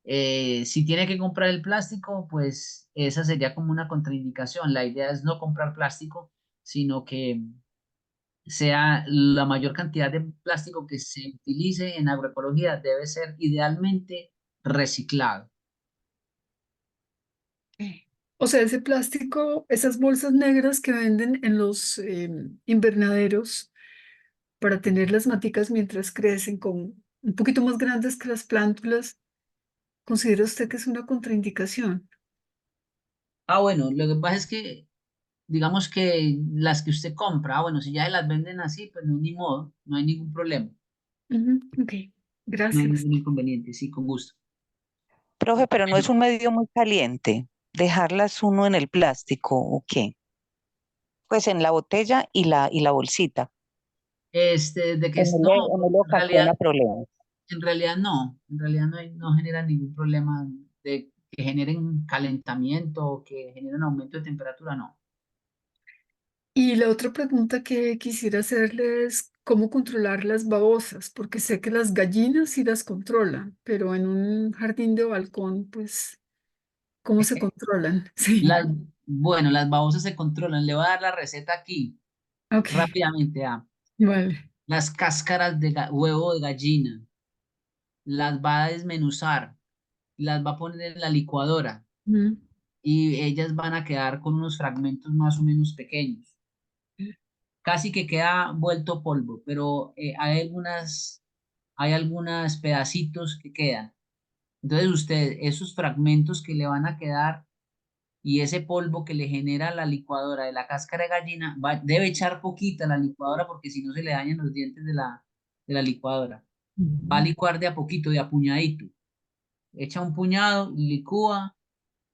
si tiene que comprar el plástico, pues esa sería como una contraindicación. La idea es no comprar plástico, sino que sea la mayor cantidad de plástico que se utilice en agroecología debe ser idealmente reciclado. O sea, ese plástico, esas bolsas negras que venden en los invernaderos para tener las maticas mientras crecen con un poquito más grandes que las plántulas, ¿considera usted que es una contraindicación? Bueno, lo que pasa es que, digamos que las que usted compra, bueno, si ya se las venden así, pues no hay ni modo, no hay ningún problema, Ujú, ok, no hay gracias. ningún inconveniente, sí, con gusto. Profe, pero no es un medio muy caliente dejarlas uno en el plástico, ¿o qué? Pues en la botella y la bolsita. De que No no, le, no le en realidad, ocasiona problemas. en realidad no genera ningún problema de que generen calentamiento o que generen aumento de temperatura, no. Y la otra pregunta que quisiera hacerle es cómo controlar las babosas, porque sé que las gallinas sí las controlan, pero en un jardín de balcón, pues, ¿cómo se controlan? Sí, Las, bueno, las babosas se controlan. Le voy a dar la receta aquí ok, rápidamente. vale. Las cáscaras de huevo de gallina, las va a desmenuzar, las va a poner en la licuadora Mm, y ellas van a quedar con unos fragmentos más o menos pequeños. Casi que queda vuelto polvo, pero hay algunas pedacitos que quedan. Entonces usted, esos fragmentos que le van a quedar y ese polvo que le genera la licuadora de la cáscara de gallina, debe echar poquita la licuadora porque si no se le dañan los dientes de la licuadora. Va a licuar de a poquito, de a puñadito. Echa un puñado, licúa,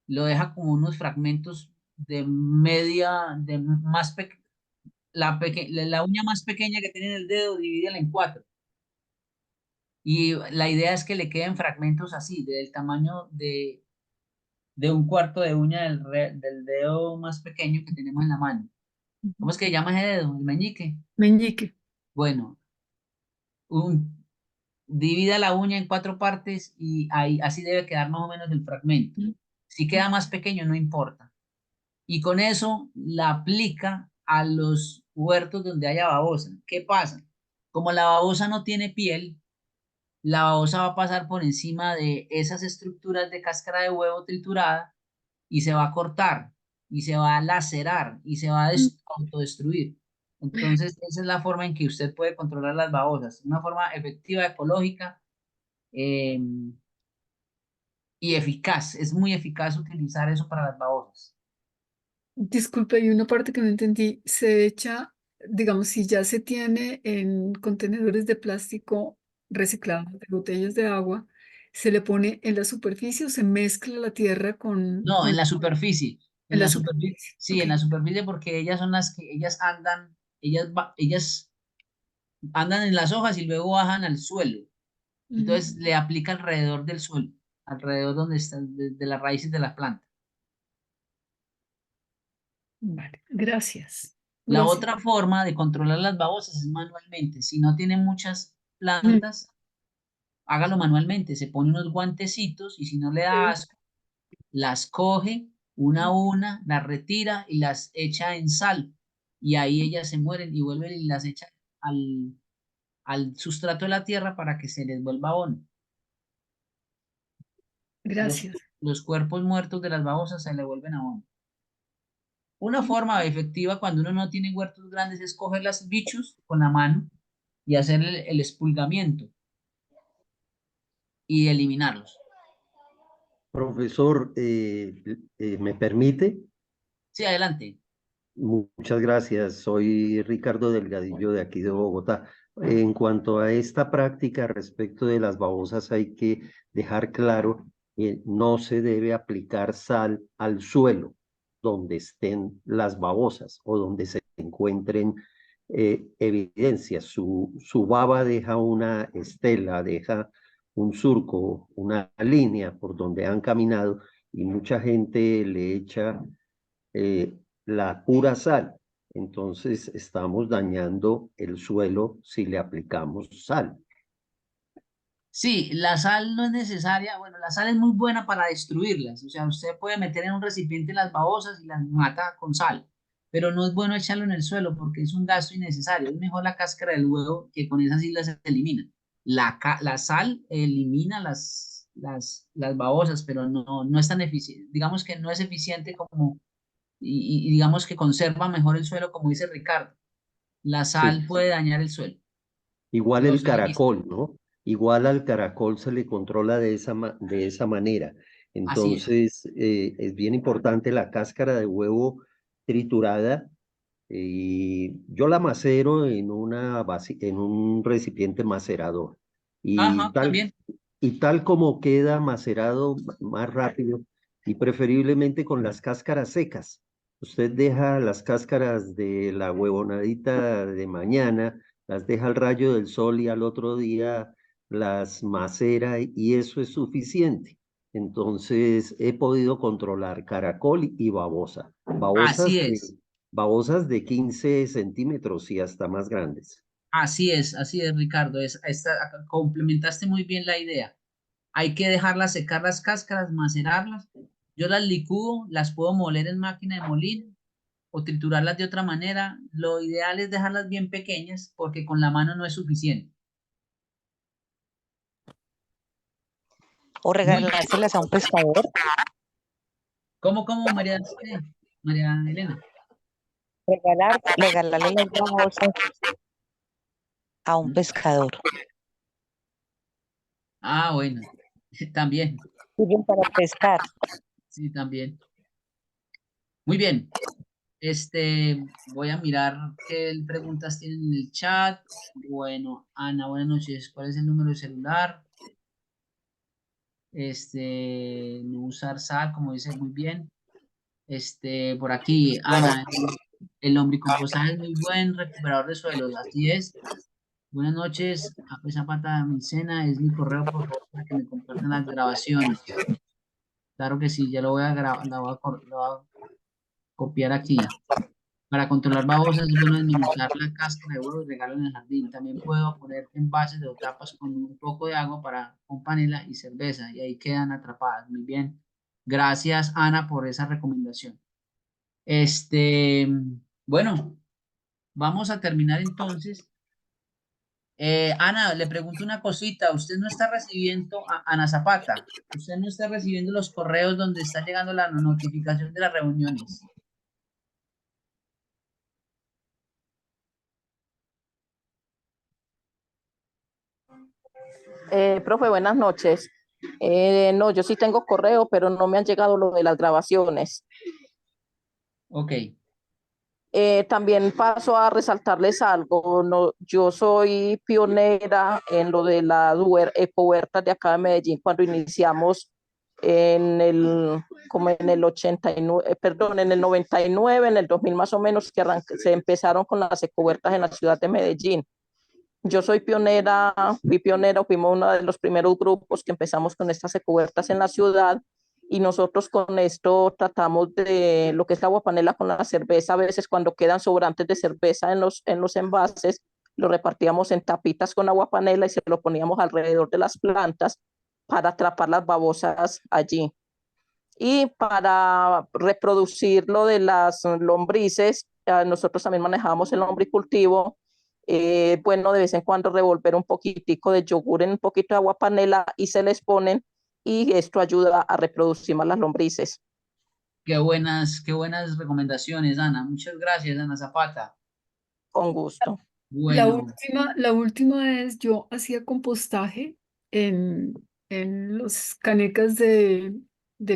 lo deja como unos fragmentos de media, de más la uña más pequeña que tiene en el dedo, divídela en 4. Y la idea es que le queden fragmentos así, del tamaño de un cuarto de uña del dedo más pequeño que tenemos en la mano. ¿Cómo es que se llama ese dedo? El meñique. Meñique. Bueno, divida la uña en 4 partes y ahí, así debe quedar más o menos el fragmento. Si queda más pequeño, no importa. Y con eso la aplica a los huertos donde haya babosa. ¿Qué pasa? Como la babosa no tiene piel, la babosa va a pasar por encima de esas estructuras de cáscara de huevo triturada y se va a cortar y se va a lacerar y se va a autodestruir. Entonces, esa es la forma en que usted puede controlar las babosas, una forma efectiva, ecológica eh, y eficaz. Es muy eficaz utilizar eso para las babosas. Disculpe, hay una parte que no entendí. Se echa, digamos, si ya se tiene en contenedores de plástico reciclados, de botellas de agua, ¿se le pone en la superficie o se mezcla la tierra No, en la superficie. en En la la superficie, superficie? sí, en la superficie porque ellas son las que ellas andan, ellas andan en las hojas y luego bajan al suelo. Entonces le aplica alrededor del suelo, alrededor donde están de las raíces de la planta. Vale, gracias. La Gracias. otra forma de controlar las babosas es manualmente. Si no tiene muchas plantas, hágalo manualmente. Se pone unos guantecitos y si no le da asco, las coge una a una, las retira y las echa en sal. Y ahí ellas se mueren y vuelven y las echa al sustrato de la tierra para que se les vuelva abono. Gracias. Los cuerpos muertos de las babosas se le vuelven abono. Una forma efectiva cuando uno no tiene huertos grandes es coger los bichos con la mano y hacer el expulgamiento y eliminarlos. Profesor, ¿me permite? Sí, adelante. Muchas gracias. Soy Ricardo Delgadillo de aquí de Bogotá. En cuanto a esta práctica respecto de las babosas, hay que dejar claro que no se debe aplicar sal al suelo donde estén las babosas o donde se encuentren evidencias. Su baba deja una estela, deja un surco, una línea por donde han caminado y mucha gente le echa la pura sal. Entonces estamos dañando el suelo si le aplicamos sal. Sí, la sal no es necesaria. Bueno, la sal es muy buena para destruirlas. O sea, usted puede meter en un recipiente las babosas y las mata con sal, pero no es bueno echarlo en el suelo porque es un gasto innecesario. Es mejor la cáscara del huevo que con esas islas se elimina. La sal elimina las babosas, pero no es tan eficiente. Digamos que no es eficiente como, y digamos que conserva mejor el suelo, como dice Ricardo. La sal Sí. puede dañar el suelo. Igual Lo el saliniza. caracol, ¿no? Igual al caracol se le controla de esa manera. Así es. Entonces, es bien importante la cáscara de huevo triturada. Y yo la macero en en un recipiente macerador. Ajá, también. Y tal como queda macerado más rápido y preferiblemente con las cáscaras secas. Usted deja las cáscaras de la huevonadita de mañana, las deja al rayo del sol y al otro día las macera y eso es suficiente. Entonces he podido controlar caracol y babosa. Así es. Babosas de 15 centímetros y hasta más grandes. Así es, Ricardo. Complementaste muy bien la idea. Hay que dejarlas secar las cáscaras, macerarlas. Yo las licúo, las puedo moler en máquina de molino o triturarlas de otra manera. Lo ideal es dejarlas bien pequeñas porque con la mano no es suficiente. O regalárselas a un pescador. ¿Cómo, María Elena? Regalarle las babosas a un pescador. Ah, bueno, también. Sirven para pescar. Sí, también. Muy bien. Voy a mirar qué preguntas tienen en el chat. Bueno, Ana, buenas noches. ¿Cuál es el número de celular? No usar sal, como dice muy bien. Por aquí, Ana, el lombricompostaje es muy buen recuperador de suelos, así es. Buenas noches, Ape Zapata Micena, es mi correo, por favor, para que me compartan las grabaciones. Claro que sí, ya lo voy a grabar, lo voy a copiar aquí. Para controlar babosas es bueno desmenuzar la cáscara de huevo y regarlo en el jardín. También puedo poner envases de tapas con un poco de agua con panela y cerveza y ahí quedan atrapadas. Muy bien. Gracias, Ana, por esa recomendación. Bueno, vamos a terminar entonces. Ana, le pregunto una cosita. Usted no está recibiendo, Ana Zapata, usted no está recibiendo los correos donde está llegando la notificación de las reuniones. Profe, buenas noches. No, yo sí tengo correo, pero no me han llegado lo de las grabaciones. Ok. También paso a resaltarles algo. No, yo soy pionera en lo de las ecohuertas de acá de Medellín cuando iniciamos como en el 89, perdón, en el 99, en el 2000 más o menos, que se empezaron con las ecohuertas en la ciudad de Medellín. Yo soy pionera, fuimos uno de los primeros grupos que empezamos con estas ecohuertas en la ciudad y nosotros con esto tratamos de lo que es la aguapanela con la cerveza. A veces cuando quedan sobrantes de cerveza en los envases, lo repartíamos en tapitas con aguapanela y se lo poníamos alrededor de las plantas para atrapar las babosas allí. Y para reproducir lo de las lombrices, nosotros también manejamos el lombricultivo. Bueno, de vez en cuando revolver un poquitico de yogur en un poquito de agua panela y se les ponen y esto ayuda a reproducir más las lombrices. Qué buenas recomendaciones, Ana. Muchas gracias, Ana Zapata. Con gusto. Bueno, La última es, yo hacía compostaje en los canecas de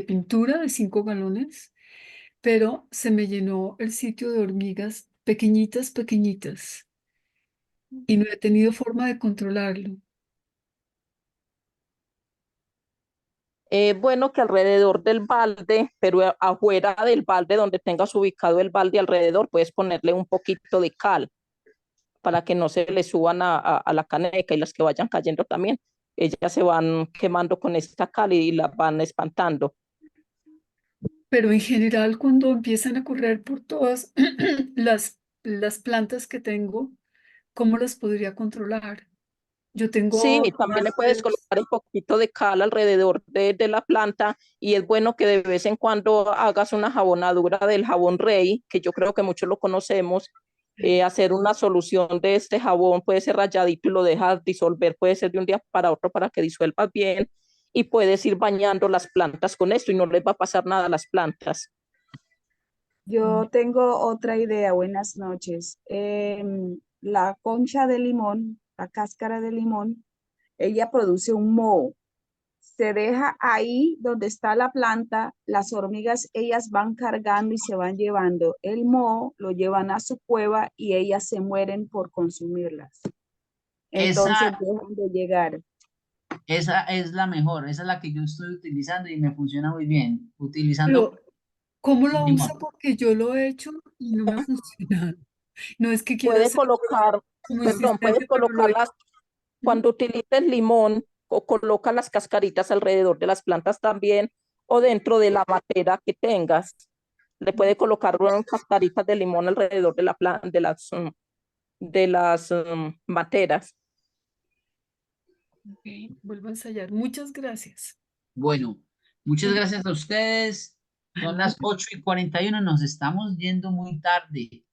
pintura de 5 galones, pero se me llenó el sitio de hormigas pequeñitas, pequeñitas, y no he tenido forma de controlarlo. Bueno, que alrededor del balde, pero afuera del balde, donde tengas ubicado el balde alrededor, puedes ponerle un poquito de cal para que no se le suban a la caneca y las que vayan cayendo también. Ellas se van quemando con esta cal y las van espantando. Pero en general, cuando empiezan a correr por todas las plantas que tengo, ¿cómo las podría controlar? Yo Sí, tengo también le puedes colocar un poquito de cal alrededor de la planta y es bueno que de vez en cuando hagas una jabonadura del jabón Rey, que yo creo que muchos lo conocemos, hacer una solución de este jabón, puede ser rayadito y lo dejas disolver, puede ser de un día para otro para que disuelva bien y puedes ir bañando las plantas con esto y no les va a pasar nada a las plantas. Yo tengo otra idea, buenas noches. La concha de limón, la cáscara de limón, ella produce un moho. Se deja ahí donde está la planta, las hormigas, ellas van cargando y se van llevando el moho, lo llevan a su cueva y ellas se mueren por consumirlas. Entonces dejan de llegar. esa es la mejor, esa es la que yo estoy utilizando y me funciona muy bien. Pero, Utilizando ¿cómo lo usa? limón. Porque yo lo he hecho y no me ha funcionado. No es que quiera Puede ser colocar, como perdón, puedes insistente, pero lo he colocarlas cuando utilices limón o coloca las cascaritas alrededor de las plantas también o dentro de la matera que tengas. Le puede colocar unas cascaritas de limón alrededor de las materas. Ok, vuelvo a ensayar. Muchas gracias. Bueno, muchas gracias a ustedes. Son las 8:41, nos estamos yendo muy tarde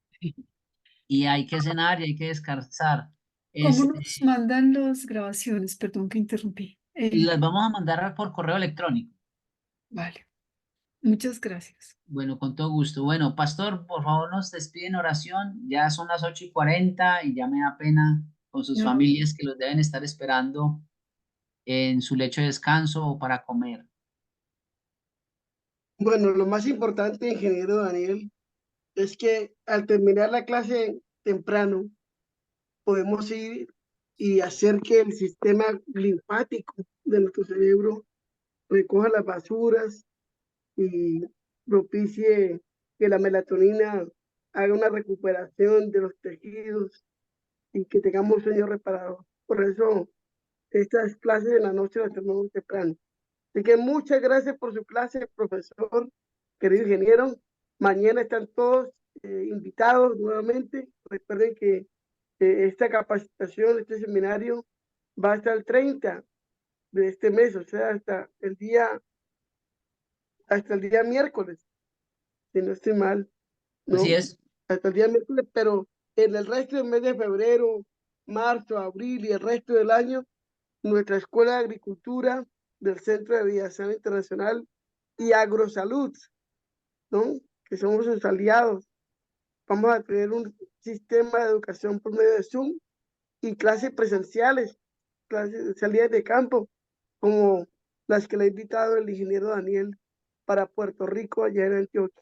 y hay que cenar y hay que descansar. ¿Cómo nos mandan las grabaciones? Perdón que interrumpí. Las vamos a mandar por correo electrónico. Vale, muchas gracias. Bueno, con todo gusto. Bueno, pastor, por favor nos despide en oración. Ya son las 8:40 y ya me da pena con sus No. familias que los deben estar esperando en su lecho de descanso o para comer. Bueno, lo más importante, ingeniero Daniel, es que al terminar la clase temprano, podemos ir y hacer que el sistema linfático de nuestro cerebro recoja las basuras y propicie que la melatonina haga una recuperación de los tejidos y que tengamos sueño reparador. Por eso, estas clases de la noche las tenemos temprano. Así que muchas gracias por su clase, profesor, querido ingeniero. Mañana están todos invitados nuevamente. Recuerden que esta capacitación, este seminario, va hasta el 30 de este mes, o sea, hasta el día miércoles, si no estoy mal, ¿no? Así es. Hasta el día miércoles, pero en el resto del mes de febrero, marzo, abril y el resto del año, nuestra Escuela de Agricultura del Centro de Aviación Internacional y Agrosalud, ¿no? Que somos sus aliados. Vamos a tener un sistema de educación por medio de Zoom y clases presenciales, clases de salidas de campo, como las que le ha invitado el ingeniero Daniel para Puerto Rico, allá en Antioquia.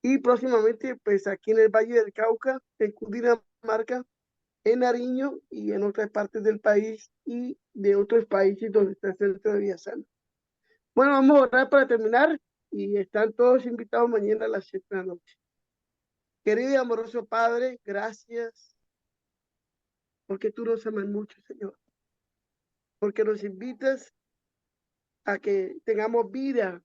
Y próximamente, pues aquí en el Valle del Cauca, en Cundinamarca, en Nariño y en otras partes del país y de otros países donde está el centro de Villasana. Bueno, vamos a orar para terminar y están todos invitados mañana a las 7 de la noche. Querido y amoroso Padre, gracias porque tú nos amas mucho, Señor, porque nos invitas a que tengamos vida.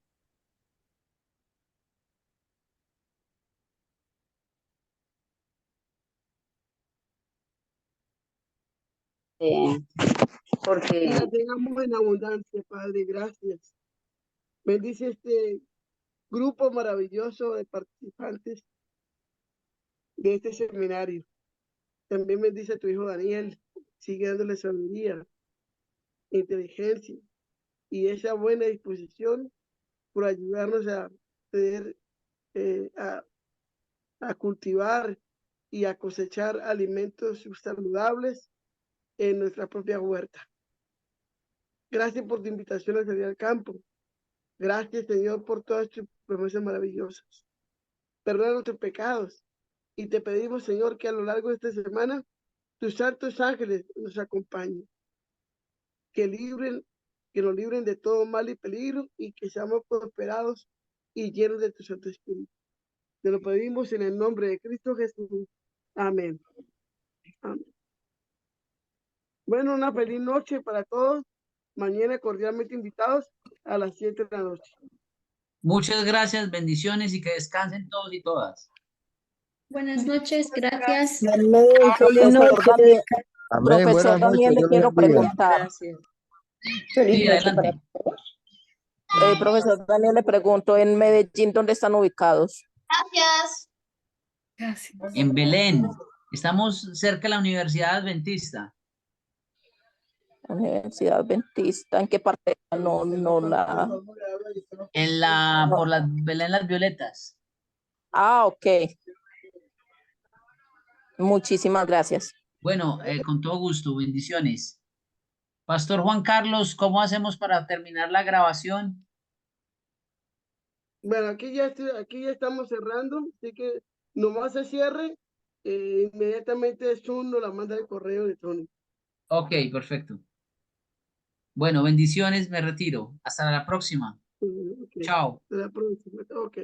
Porque Y la tengamos en abundancia, Padre, gracias. Bendice este grupo maravilloso de participantes de este seminario. También bendice a tu hijo Daniel, sigue dándole sabiduría, inteligencia y esa buena disposición por ayudarnos a poder a cultivar y a cosechar alimentos saludables en nuestra propia huerta. Gracias por tu invitación a salir al campo. Gracias, Señor, por todas tus promesas maravillosas. Perdona nuestros pecados y te pedimos, Señor, que a lo largo de esta semana tus santos ángeles nos acompañen, que nos libren de todo mal y peligro y que seamos prosperados y llenos de tu Santo Espíritu. Te lo pedimos en el nombre de Cristo Jesús. Amén. Amén. Bueno, una feliz noche para todos. Mañana cordialmente invitados a las 7 de la noche. Muchas gracias, bendiciones y que descansen todos y todas. Buenas noches, gracias. Feliz noche. Amén, Profesor buenas noches, Daniel, le Dios quiero les bendiga. preguntar. Gracias. Feliz Sí, noche para adelante. todos. Profesor Daniel, le pregunto, en Medellín, ¿dónde están ubicados? Gracias. Gracias. En Belén. Estamos cerca de la Universidad Adventista. Universidad Adventista, ¿en qué parte? No la... Por las Belén Las Violetas. Ah, ok. Muchísimas gracias. Bueno, con todo gusto, bendiciones. Pastor Juan Carlos, ¿cómo hacemos para terminar la grabación? Bueno, aquí ya estamos cerrando, así que nomás se cierre, inmediatamente Zoom nos la manda el correo electrónico. Ok, perfecto. Bueno, bendiciones, me retiro. Hasta la próxima. Ok, Chao. hasta la próxima. Ok.